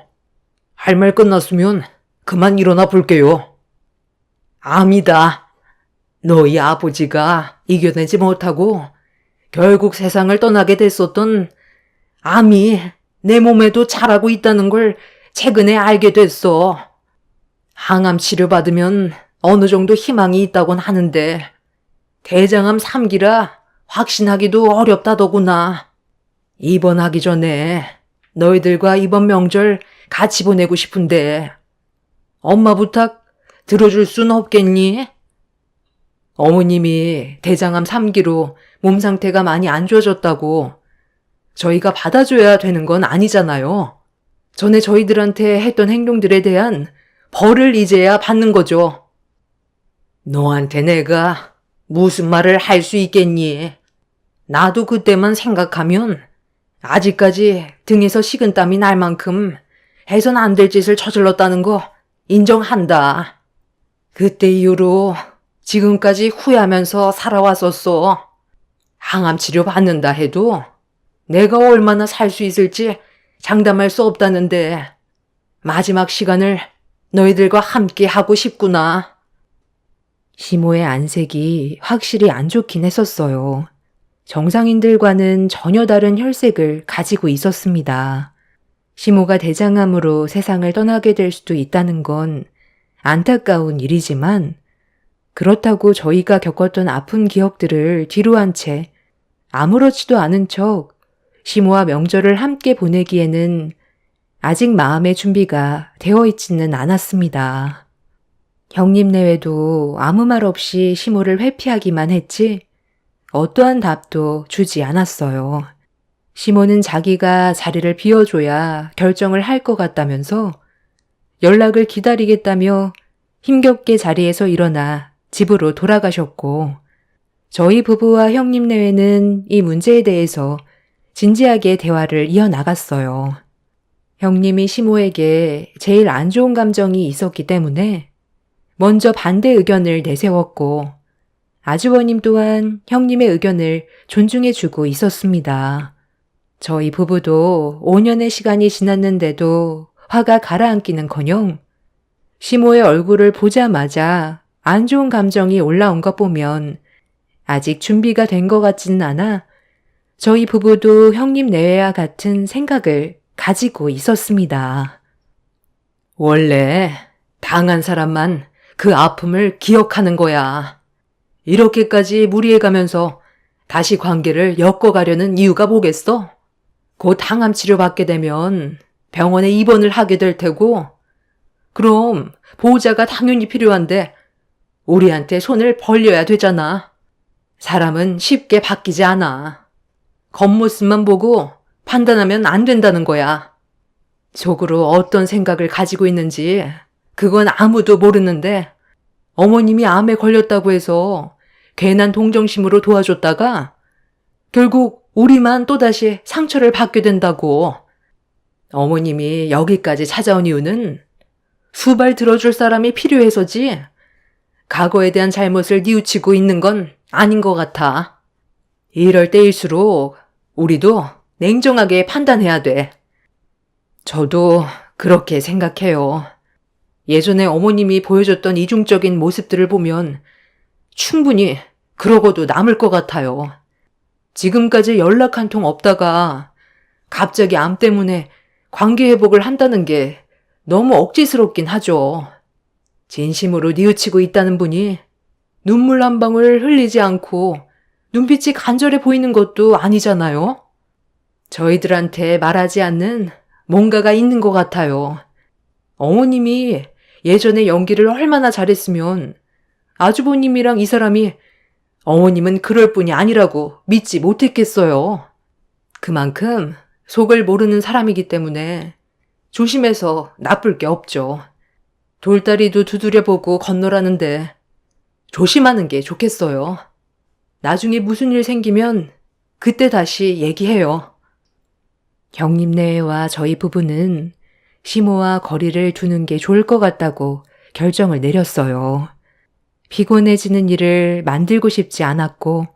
할 말 끝났으면 그만 일어나 볼게요. 암이다. 너희 아버지가 이겨내지 못하고 결국 세상을 떠나게 됐었던 암이 내 몸에도 자라고 있다는 걸 최근에 알게 됐어. 항암 치료받으면 어느 정도 희망이 있다곤 하는데 대장암 3기라 확신하기도 어렵다더구나. 입원하기 전에 너희들과 이번 명절 같이 보내고 싶은데 엄마 부탁 들어줄 순 없겠니? 어머님이 대장암 3기로 몸 상태가 많이 안 좋아졌다고 저희가 받아줘야 되는 건 아니잖아요. 전에 저희들한테 했던 행동들에 대한 벌을 이제야 받는 거죠. 너한테 내가 무슨 말을 할 수 있겠니? 나도 그때만 생각하면 아직까지 등에서 식은땀이 날 만큼 해선 안 될 짓을 저질렀다는 거 인정한다. 그때 이후로 지금까지 후회하면서 살아왔었어. 항암 치료 받는다 해도 내가 얼마나 살 수 있을지 장담할 수 없다는데 마지막 시간을 너희들과 함께 하고 싶구나. 시모의 안색이 확실히 안 좋긴 했었어요. 정상인들과는 전혀 다른 혈색을 가지고 있었습니다. 시모가 대장암으로 세상을 떠나게 될 수도 있다는 건 안타까운 일이지만 그렇다고 저희가 겪었던 아픈 기억들을 뒤로 한 채 아무렇지도 않은 척 시모와 명절을 함께 보내기에는 아직 마음의 준비가 되어 있지는 않았습니다. 형님 내외도 아무 말 없이 시모를 회피하기만 했지 어떠한 답도 주지 않았어요. 시모는 자기가 자리를 비워줘야 결정을 할 것 같다면서 연락을 기다리겠다며 힘겹게 자리에서 일어나 집으로 돌아가셨고 저희 부부와 형님 내외는 이 문제에 대해서 진지하게 대화를 이어나갔어요. 형님이 시모에게 제일 안 좋은 감정이 있었기 때문에 먼저 반대 의견을 내세웠고 아주버님 또한 형님의 의견을 존중해주고 있었습니다. 저희 부부도 5년의 시간이 지났는데도 화가 가라앉기는커녕 시모의 얼굴을 보자마자 안 좋은 감정이 올라온 것 보면 아직 준비가 된 것 같지는 않아 저희 부부도 형님 내외와 같은 생각을 가지고 있었습니다. 원래 당한 사람만 그 아픔을 기억하는 거야. 이렇게까지 무리해가면서 다시 관계를 엮어가려는 이유가 뭐겠어? 곧 항암 치료 받게 되면 병원에 입원을 하게 될 테고, 그럼 보호자가 당연히 필요한데 우리한테 손을 벌려야 되잖아. 사람은 쉽게 바뀌지 않아. 겉모습만 보고 판단하면 안 된다는 거야. 속으로 어떤 생각을 가지고 있는지 그건 아무도 모르는데 어머님이 암에 걸렸다고 해서 괜한 동정심으로 도와줬다가 결국 우리만 또다시 상처를 받게 된다고. 어머님이 여기까지 찾아온 이유는 수발 들어줄 사람이 필요해서지 과거에 대한 잘못을 뉘우치고 있는 건 아닌 것 같아. 이럴 때일수록 우리도 냉정하게 판단해야 돼. 저도 그렇게 생각해요. 예전에 어머님이 보여줬던 이중적인 모습들을 보면 충분히 그러고도 남을 것 같아요. 지금까지 연락 한 통 없다가 갑자기 암 때문에 관계 회복을 한다는 게 너무 억지스럽긴 하죠. 진심으로 뉘우치고 있다는 분이 눈물 한 방울 흘리지 않고 눈빛이 간절해 보이는 것도 아니잖아요. 저희들한테 말하지 않는 뭔가가 있는 것 같아요. 어머님이 예전에 연기를 얼마나 잘했으면 아주버님이랑 이 사람이 어머님은 그럴 뿐이 아니라고 믿지 못했겠어요. 그만큼 속을 모르는 사람이기 때문에 조심해서 나쁠 게 없죠. 돌다리도 두드려보고 건너라는데 조심하는 게 좋겠어요. 나중에 무슨 일 생기면 그때 다시 얘기해요. 형님 내외와 저희 부부는 시모와 거리를 두는 게 좋을 것 같다고 결정을 내렸어요. 피곤해지는 일을 만들고 싶지 않았고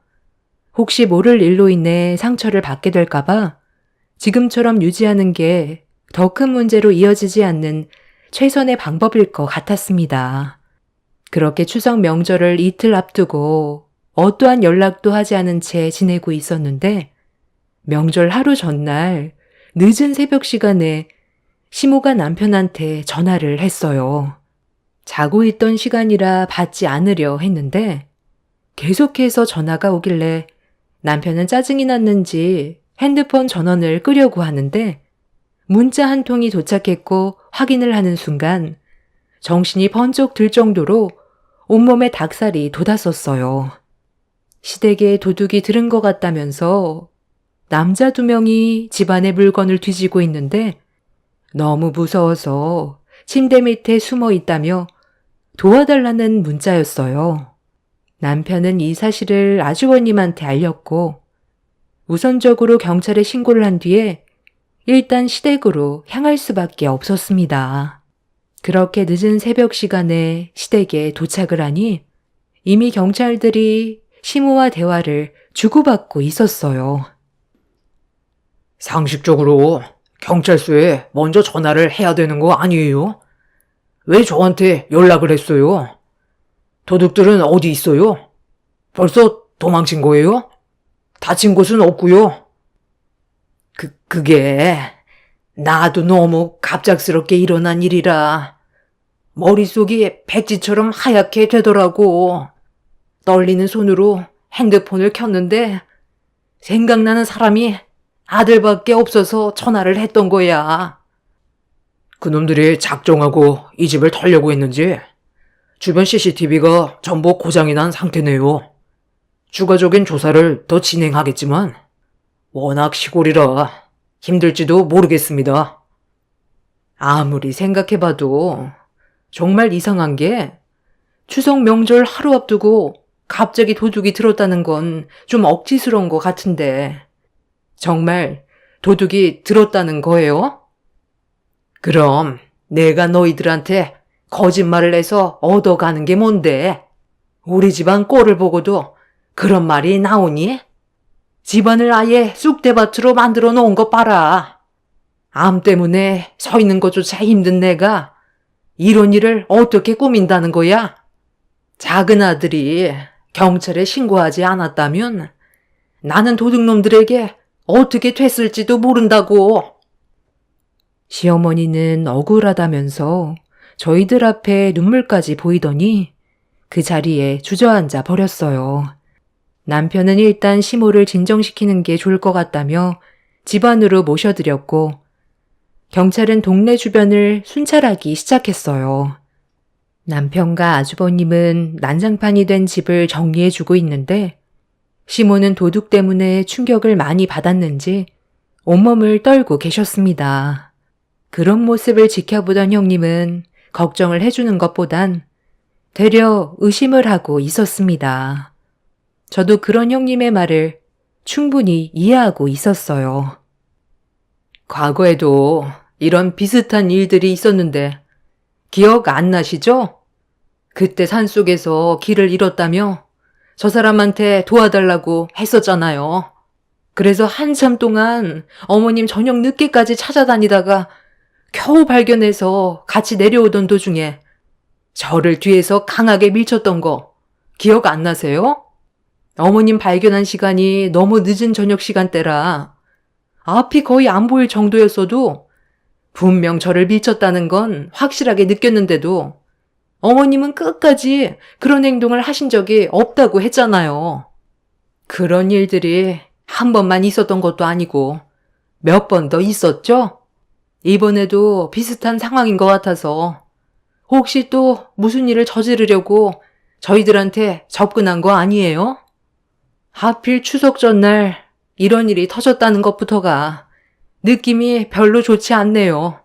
혹시 모를 일로 인해 상처를 받게 될까봐 지금처럼 유지하는 게 더 큰 문제로 이어지지 않는 최선의 방법일 것 같았습니다. 그렇게 추석 명절을 이틀 앞두고 어떠한 연락도 하지 않은 채 지내고 있었는데 명절 하루 전날 늦은 새벽 시간에 시모가 남편한테 전화를 했어요. 자고 있던 시간이라 받지 않으려 했는데 계속해서 전화가 오길래 남편은 짜증이 났는지 핸드폰 전원을 끄려고 하는데 문자 한 통이 도착했고 확인을 하는 순간 정신이 번쩍 들 정도로 온몸에 닭살이 돋았었어요. 시댁에 도둑이 들은 것 같다면서 남자 2명이 집안의 물건을 뒤지고 있는데 너무 무서워서 침대 밑에 숨어 있다며 도와달라는 문자였어요. 남편은 이 사실을 아주버님한테 알렸고 우선적으로 경찰에 신고를 한 뒤에 일단 시댁으로 향할 수밖에 없었습니다. 그렇게 늦은 새벽 시간에 시댁에 도착을 하니 이미 경찰들이 시모와 대화를 주고받고 있었어요. 상식적으로 경찰서에 먼저 전화를 해야 되는 거 아니에요? 왜 저한테 연락을 했어요? 도둑들은 어디 있어요? 벌써 도망친 거예요? 다친 곳은 없고요. 그게 나도 너무 갑작스럽게 일어난 일이라 머릿속이 백지처럼 하얗게 되더라고. 떨리는 손으로 핸드폰을 켰는데 생각나는 사람이 아들밖에 없어서 전화를 했던 거야. 그놈들이 작정하고 이 집을 털려고 했는지 주변 CCTV가 전부 고장이 난 상태네요. 추가적인 조사를 더 진행하겠지만 워낙 시골이라 힘들지도 모르겠습니다. 아무리 생각해봐도 정말 이상한 게 추석 명절 하루 앞두고 갑자기 도둑이 들었다는 건 좀 억지스러운 것 같은데 정말 도둑이 들었다는 거예요? 그럼 내가 너희들한테 거짓말을 해서 얻어가는 게 뭔데? 우리 집안 꼴을 보고도 그런 말이 나오니? 집안을 아예 쑥대밭으로 만들어 놓은 거 봐라. 암 때문에 서 있는 것조차 힘든 내가 이런 일을 어떻게 꾸민다는 거야? 작은 아들이 경찰에 신고하지 않았다면 나는 도둑놈들에게 어떻게 됐을지도 모른다고. 시어머니는 억울하다면서 저희들 앞에 눈물까지 보이더니 그 자리에 주저앉아 버렸어요. 남편은 일단 시모를 진정시키는 게 좋을 것 같다며 집 안으로 모셔드렸고 경찰은 동네 주변을 순찰하기 시작했어요. 남편과 아주버님은 난장판이 된 집을 정리해주고 있는데 시모는 도둑 때문에 충격을 많이 받았는지 온몸을 떨고 계셨습니다. 그런 모습을 지켜보던 형님은 걱정을 해주는 것보단 되려 의심을 하고 있었습니다. 저도 그런 형님의 말을 충분히 이해하고 있었어요. 과거에도 이런 비슷한 일들이 있었는데 기억 안 나시죠? 그때 산속에서 길을 잃었다며 저 사람한테 도와달라고 했었잖아요. 그래서 한참 동안 어머님 저녁 늦게까지 찾아다니다가 겨우 발견해서 같이 내려오던 도중에 저를 뒤에서 강하게 밀쳤던 거 기억 안 나세요? 어머님 발견한 시간이 너무 늦은 저녁 시간대라 앞이 거의 안 보일 정도였어도 분명 저를 밀쳤다는 건 확실하게 느꼈는데도 어머님은 끝까지 그런 행동을 하신 적이 없다고 했잖아요. 그런 일들이 한 번만 있었던 것도 아니고 몇 번 더 있었죠? 이번에도 비슷한 상황인 것 같아서 혹시 또 무슨 일을 저지르려고 저희들한테 접근한 거 아니에요? 하필 추석 전날 이런 일이 터졌다는 것부터가 느낌이 별로 좋지 않네요.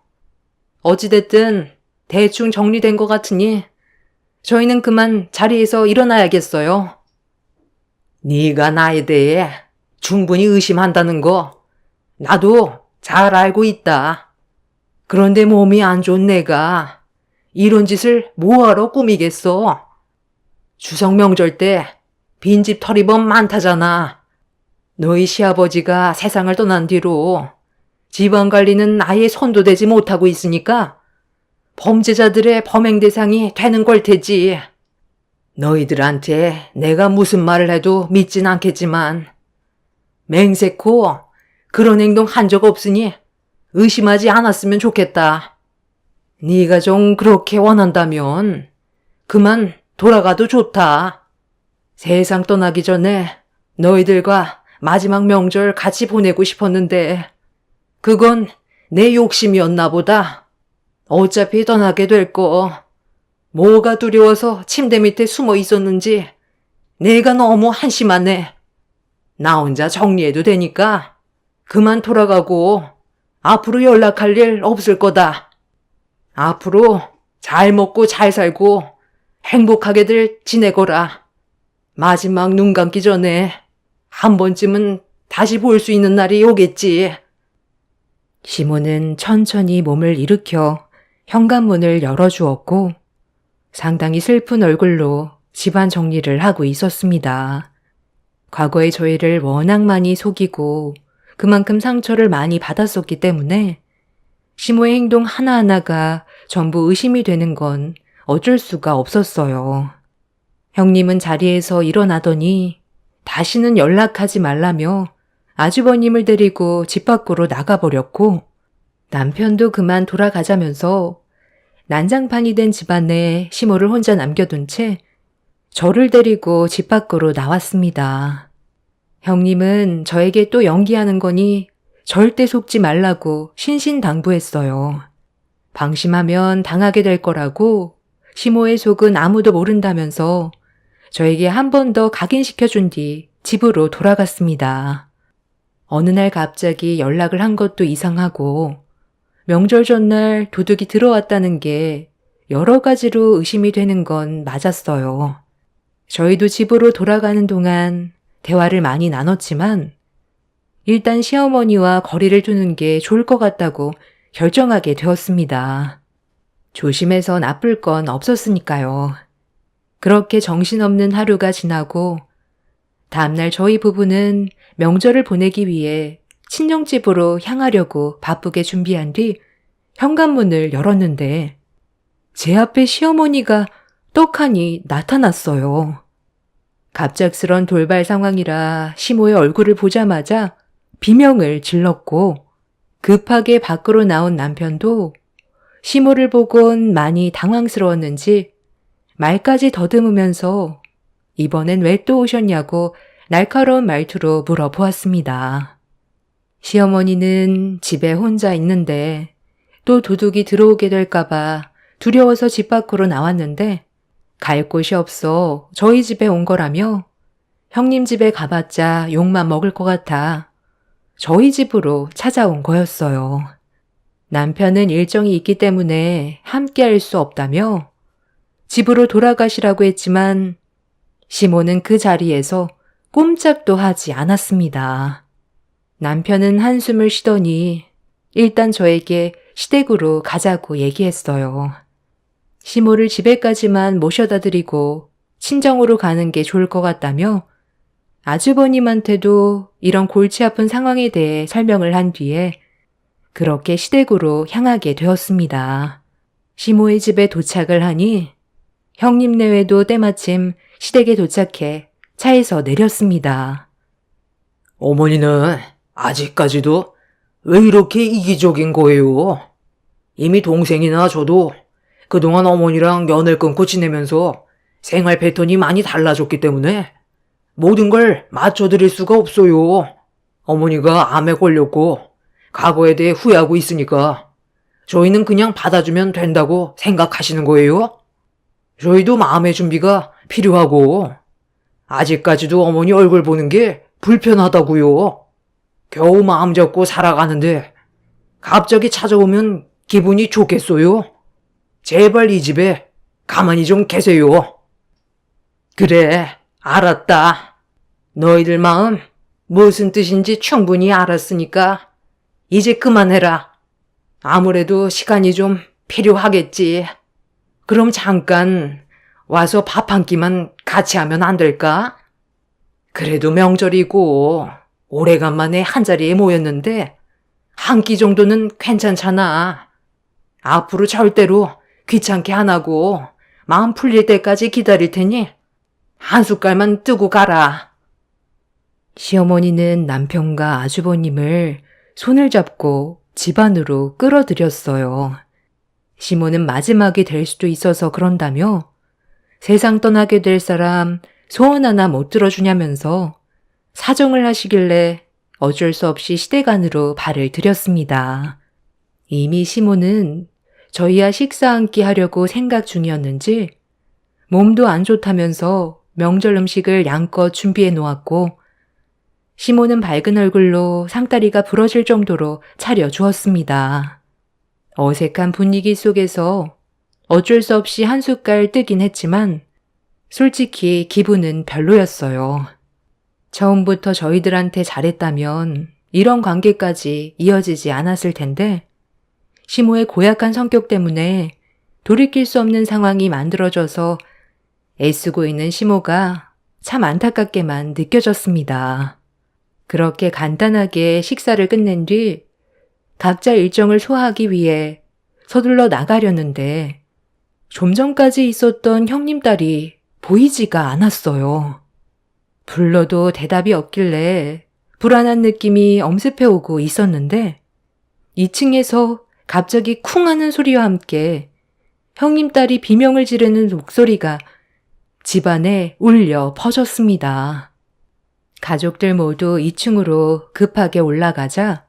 어찌됐든 대충 정리된 것 같으니 저희는 그만 자리에서 일어나야겠어요. 네가 나에 대해 충분히 의심한다는 거 나도 잘 알고 있다. 그런데 몸이 안 좋은 내가 이런 짓을 뭐하러 꾸미겠어. 추석 명절 때 빈집 털이범 많다잖아. 너희 시아버지가 세상을 떠난 뒤로 집안 관리는 아예 손도 대지 못하고 있으니까 범죄자들의 범행 대상이 되는 걸 테지. 너희들한테 내가 무슨 말을 해도 믿진 않겠지만 맹세코 그런 행동 한 적 없으니 의심하지 않았으면 좋겠다. 네가 좀 그렇게 원한다면 그만 돌아가도 좋다. 세상 떠나기 전에 너희들과 마지막 명절 같이 보내고 싶었는데 그건 내 욕심이었나 보다. 어차피 떠나게 될 거. 뭐가 두려워서 침대 밑에 숨어 있었는지 내가 너무 한심하네. 나 혼자 정리해도 되니까 그만 돌아가고 앞으로 연락할 일 없을 거다. 앞으로 잘 먹고 잘 살고 행복하게들 지내거라. 마지막 눈 감기 전에 한 번쯤은 다시 볼 수 있는 날이 오겠지. 시모는 천천히 몸을 일으켜 현관문을 열어주었고 상당히 슬픈 얼굴로 집안 정리를 하고 있었습니다. 과거에 저희를 워낙 많이 속이고 그만큼 상처를 많이 받았었기 때문에 시모의 행동 하나하나가 전부 의심이 되는 건 어쩔 수가 없었어요. 형님은 자리에서 일어나더니 다시는 연락하지 말라며 아주버님을 데리고 집 밖으로 나가버렸고 남편도 그만 돌아가자면서 난장판이 된 집안에 시모를 혼자 남겨둔 채 저를 데리고 집 밖으로 나왔습니다. 형님은 저에게 또 연기하는 거니 절대 속지 말라고 신신당부했어요. 방심하면 당하게 될 거라고 시모의 속은 아무도 모른다면서 저에게 한 번 더 각인시켜준 뒤 집으로 돌아갔습니다. 어느 날 갑자기 연락을 한 것도 이상하고 명절 전날 도둑이 들어왔다는 게 여러 가지로 의심이 되는 건 맞았어요. 저희도 집으로 돌아가는 동안 대화를 많이 나눴지만 일단 시어머니와 거리를 두는 게 좋을 것 같다고 결정하게 되었습니다. 조심해서 나쁠 건 없었으니까요. 그렇게 정신없는 하루가 지나고 다음날 저희 부부는 명절을 보내기 위해 친정집으로 향하려고 바쁘게 준비한 뒤 현관문을 열었는데 제 앞에 시어머니가 떡하니 나타났어요. 갑작스런 돌발 상황이라 시모의 얼굴을 보자마자 비명을 질렀고 급하게 밖으로 나온 남편도 시모를 보곤 많이 당황스러웠는지 말까지 더듬으면서 이번엔 왜 또 오셨냐고 날카로운 말투로 물어보았습니다. 시어머니는 집에 혼자 있는데 또 도둑이 들어오게 될까봐 두려워서 집 밖으로 나왔는데 갈 곳이 없어 저희 집에 온 거라며 형님 집에 가봤자 욕만 먹을 것 같아 저희 집으로 찾아온 거였어요. 남편은 일정이 있기 때문에 함께 할 수 없다며 집으로 돌아가시라고 했지만 시모는 그 자리에서 꼼짝도 하지 않았습니다. 남편은 한숨을 쉬더니 일단 저에게 시댁으로 가자고 얘기했어요. 시모를 집에까지만 모셔다 드리고 친정으로 가는 게 좋을 것 같다며 아주버님한테도 이런 골치 아픈 상황에 대해 설명을 한 뒤에 그렇게 시댁으로 향하게 되었습니다. 시모의 집에 도착을 하니 형님 내외도 때마침 시댁에 도착해 차에서 내렸습니다. 어머니는 아직까지도 왜 이렇게 이기적인 거예요? 이미 동생이나 저도 그동안 어머니랑 연을 끊고 지내면서 생활 패턴이 많이 달라졌기 때문에 모든 걸 맞춰드릴 수가 없어요. 어머니가 암에 걸렸고 과거에 대해 후회하고 있으니까 저희는 그냥 받아주면 된다고 생각하시는 거예요? 저희도 마음의 준비가 필요하고 아직까지도 어머니 얼굴 보는 게 불편하다고요. 겨우 마음 잡고 살아가는데 갑자기 찾아오면 기분이 좋겠어요? 제발 이 집에 가만히 좀 계세요. 그래, 알았다. 너희들 마음 무슨 뜻인지 충분히 알았으니까 이제 그만해라. 아무래도 시간이 좀 필요하겠지. 그럼 잠깐 와서 밥 한 끼만 같이 하면 안 될까? 그래도 명절이고 오래간만에 한자리에 모였는데 한 끼 정도는 괜찮잖아. 앞으로 절대로 귀찮게 안 하고 마음 풀릴 때까지 기다릴 테니 한 숟갈만 뜨고 가라. 시어머니는 남편과 아주버님을 손을 잡고 집 안으로 끌어들였어요. 시모는 마지막이 될 수도 있어서 그런다며 세상 떠나게 될 사람 소원 하나 못 들어주냐면서 사정을 하시길래 어쩔 수 없이 시댁 안으로 발을 들였습니다. 이미 시모는 저희와 식사 한 끼 하려고 생각 중이었는지 몸도 안 좋다면서 명절 음식을 양껏 준비해 놓았고 시모는 밝은 얼굴로 상다리가 부러질 정도로 차려주었습니다. 어색한 분위기 속에서 어쩔 수 없이 한 숟갈 뜨긴 했지만 솔직히 기분은 별로였어요. 처음부터 저희들한테 잘했다면 이런 관계까지 이어지지 않았을 텐데 시모의 고약한 성격 때문에 돌이킬 수 없는 상황이 만들어져서 애쓰고 있는 시모가 참 안타깝게만 느껴졌습니다. 그렇게 간단하게 식사를 끝낸 뒤 각자 일정을 소화하기 위해 서둘러 나가려는데 좀 전까지 있었던 형님 딸이 보이지가 않았어요. 불러도 대답이 없길래 불안한 느낌이 엄습해오고 있었는데 2층에서 갑자기 쿵 하는 소리와 함께 형님 딸이 비명을 지르는 목소리가 집안에 울려 퍼졌습니다. 가족들 모두 2층으로 급하게 올라가자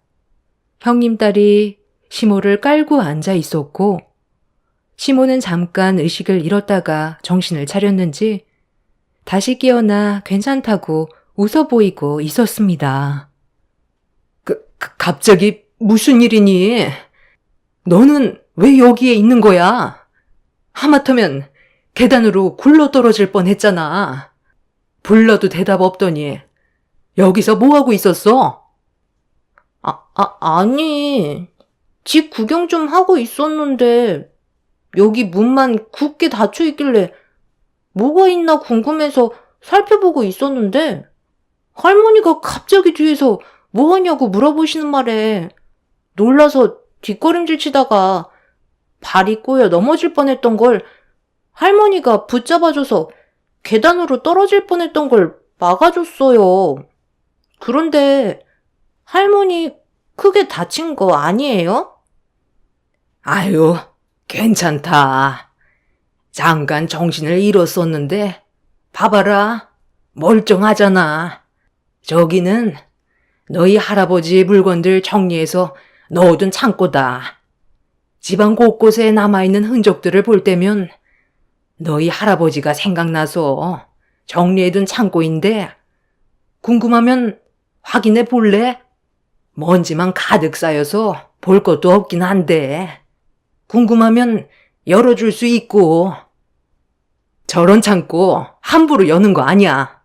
형님 딸이 시모를 깔고 앉아 있었고 시모는 잠깐 의식을 잃었다가 정신을 차렸는지 다시 깨어나 괜찮다고 웃어 보이고 있었습니다. 갑자기 무슨 일이니? 너는 왜 여기에 있는 거야? 하마터면 계단으로 굴러 떨어질 뻔했잖아. 불러도 대답 없더니 여기서 뭐 하고 있었어? 아니. 집 구경 좀 하고 있었는데 여기 문만 굳게 닫혀 있길래 뭐가 있나 궁금해서 살펴보고 있었는데 할머니가 갑자기 뒤에서 뭐 하냐고 물어보시는 말에 놀라서 뒷걸음질 치다가 발이 꼬여 넘어질 뻔했던 걸 할머니가 붙잡아줘서 계단으로 떨어질 뻔했던 걸 막아줬어요. 그런데 할머니 크게 다친 거 아니에요? 아유, 괜찮다. 잠깐 정신을 잃었었는데 봐봐라, 멀쩡하잖아. 저기는 너희 할아버지 물건들 정리해서 넣어둔 창고다. 집안 곳곳에 남아있는 흔적들을 볼 때면 너희 할아버지가 생각나서 정리해둔 창고인데 궁금하면 확인해 볼래? 먼지만 가득 쌓여서 볼 것도 없긴 한데 궁금하면 열어줄 수 있고. 저런 창고 함부로 여는 거 아니야.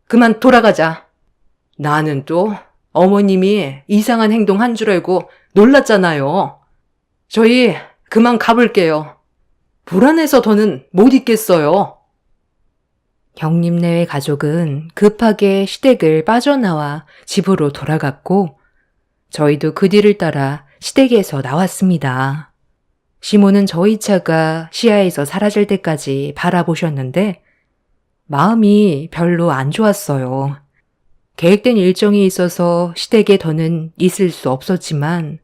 그만 돌아가자. 나는 또 어머님이 이상한 행동 한 줄 알고 놀랐잖아요. 저희 그만 가볼게요. 불안해서 더는 못 있겠어요. 형님네의 가족은 급하게 시댁을 빠져나와 집으로 돌아갔고 저희도 그 뒤를 따라 시댁에서 나왔습니다. 시모는 저희 차가 시야에서 사라질 때까지 바라보셨는데 마음이 별로 안 좋았어요. 계획된 일정이 있어서 시댁에 더는 있을 수 없었지만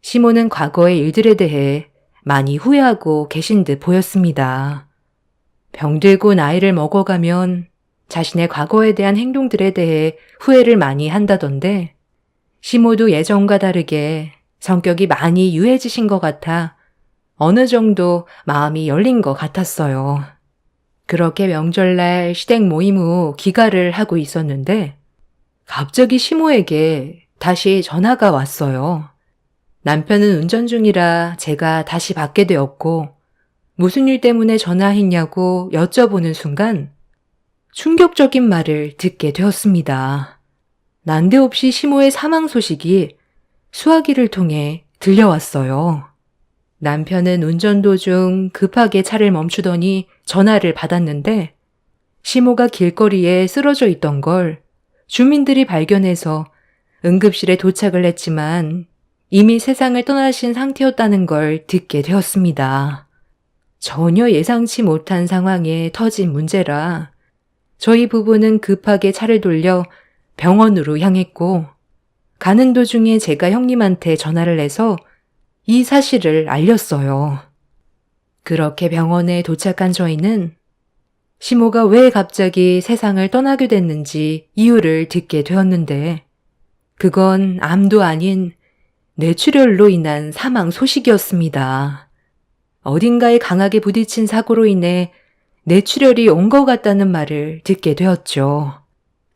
시모는 과거의 일들에 대해 많이 후회하고 계신 듯 보였습니다. 병들고 나이를 먹어가면 자신의 과거에 대한 행동들에 대해 후회를 많이 한다던데 시모도 예전과 다르게 성격이 많이 유해지신 것 같아 어느 정도 마음이 열린 것 같았어요. 그렇게 명절날 시댁 모임 후 귀가를 하고 있었는데 갑자기 시모에게 다시 전화가 왔어요. 남편은 운전 중이라 제가 다시 받게 되었고 무슨 일 때문에 전화했냐고 여쭤보는 순간 충격적인 말을 듣게 되었습니다. 난데없이 시모의 사망 소식이 수화기를 통해 들려왔어요. 남편은 운전 도중 급하게 차를 멈추더니 전화를 받았는데 시모가 길거리에 쓰러져 있던 걸 주민들이 발견해서 응급실에 도착을 했지만 이미 세상을 떠나신 상태였다는 걸 듣게 되었습니다. 전혀 예상치 못한 상황에 터진 문제라 저희 부부는 급하게 차를 돌려 병원으로 향했고 가는 도중에 제가 형님한테 전화를 해서 이 사실을 알렸어요. 그렇게 병원에 도착한 저희는 시모가 왜 갑자기 세상을 떠나게 됐는지 이유를 듣게 되었는데 그건 암도 아닌 뇌출혈로 인한 사망 소식이었습니다. 어딘가에 강하게 부딪힌 사고로 인해 뇌출혈이 온 것 같다는 말을 듣게 되었죠.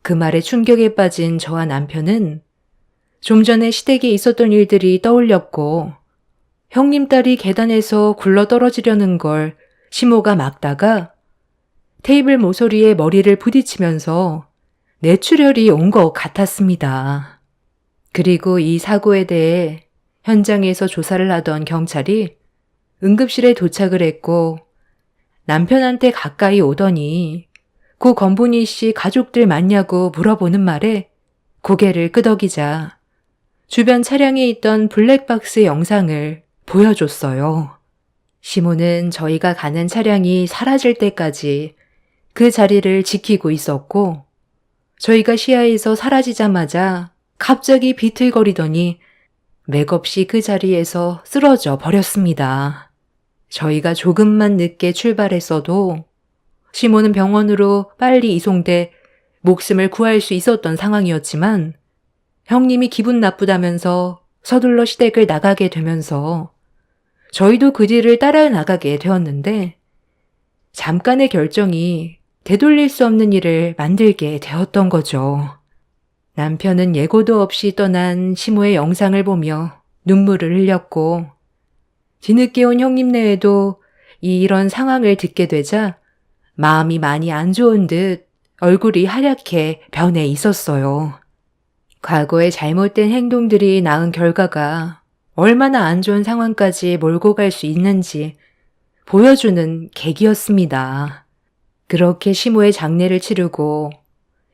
그 말에 충격에 빠진 저와 남편은 좀 전에 시댁에 있었던 일들이 떠올렸고 형님 딸이 계단에서 굴러 떨어지려는 걸 시모가 막다가 테이블 모서리에 머리를 부딪히면서 뇌출혈이 온 것 같았습니다. 그리고 이 사고에 대해 현장에서 조사를 하던 경찰이 응급실에 도착을 했고 남편한테 가까이 오더니 고 건분이 씨 가족들 맞냐고 물어보는 말에 고개를 끄덕이자 주변 차량에 있던 블랙박스 영상을 보여줬어요. 시모는 저희가 가는 차량이 사라질 때까지 그 자리를 지키고 있었고 저희가 시야에서 사라지자마자 갑자기 비틀거리더니 맥없이 그 자리에서 쓰러져 버렸습니다. 저희가 조금만 늦게 출발했어도 시모는 병원으로 빨리 이송돼 목숨을 구할 수 있었던 상황이었지만 형님이 기분 나쁘다면서 서둘러 시댁을 나가게 되면서 저희도 그 뒤를 따라 나가게 되었는데 잠깐의 결정이 되돌릴 수 없는 일을 만들게 되었던 거죠. 남편은 예고도 없이 떠난 시모의 영상을 보며 눈물을 흘렸고 뒤늦게 온 형님네에도 이런 상황을 듣게 되자 마음이 많이 안 좋은 듯 얼굴이 하얗게 변해 있었어요. 과거의 잘못된 행동들이 낳은 결과가 얼마나 안 좋은 상황까지 몰고 갈 수 있는지 보여주는 계기였습니다. 그렇게 시모의 장례를 치르고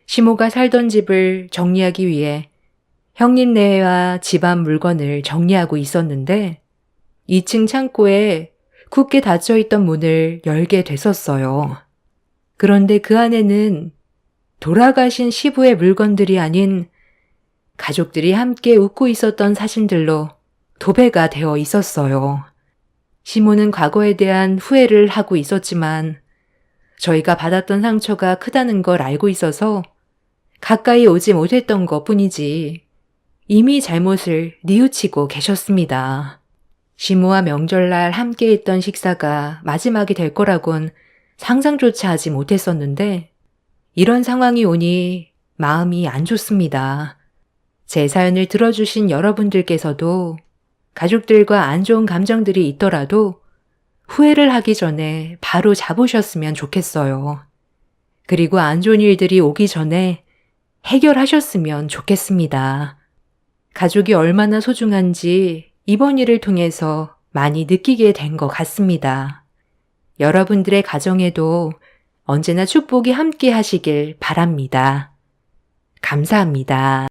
시모가 살던 집을 정리하기 위해 형님네와 집안 물건을 정리하고 있었는데 2층 창고에 굳게 닫혀있던 문을 열게 됐었어요. 그런데 그 안에는 돌아가신 시부의 물건들이 아닌 가족들이 함께 웃고 있었던 사진들로 도배가 되어 있었어요. 시모는 과거에 대한 후회를 하고 있었지만 저희가 받았던 상처가 크다는 걸 알고 있어서 가까이 오지 못했던 것 뿐이지 이미 잘못을 뉘우치고 계셨습니다. 시모와 명절날 함께 했던 식사가 마지막이 될 거라곤 상상조차 하지 못했었는데 이런 상황이 오니 마음이 안 좋습니다. 제 사연을 들어주신 여러분들께서도 가족들과 안 좋은 감정들이 있더라도 후회를 하기 전에 바로 잡으셨으면 좋겠어요. 그리고 안 좋은 일들이 오기 전에 해결하셨으면 좋겠습니다. 가족이 얼마나 소중한지 이번 일을 통해서 많이 느끼게 된 것 같습니다. 여러분들의 가정에도 언제나 축복이 함께 하시길 바랍니다. 감사합니다.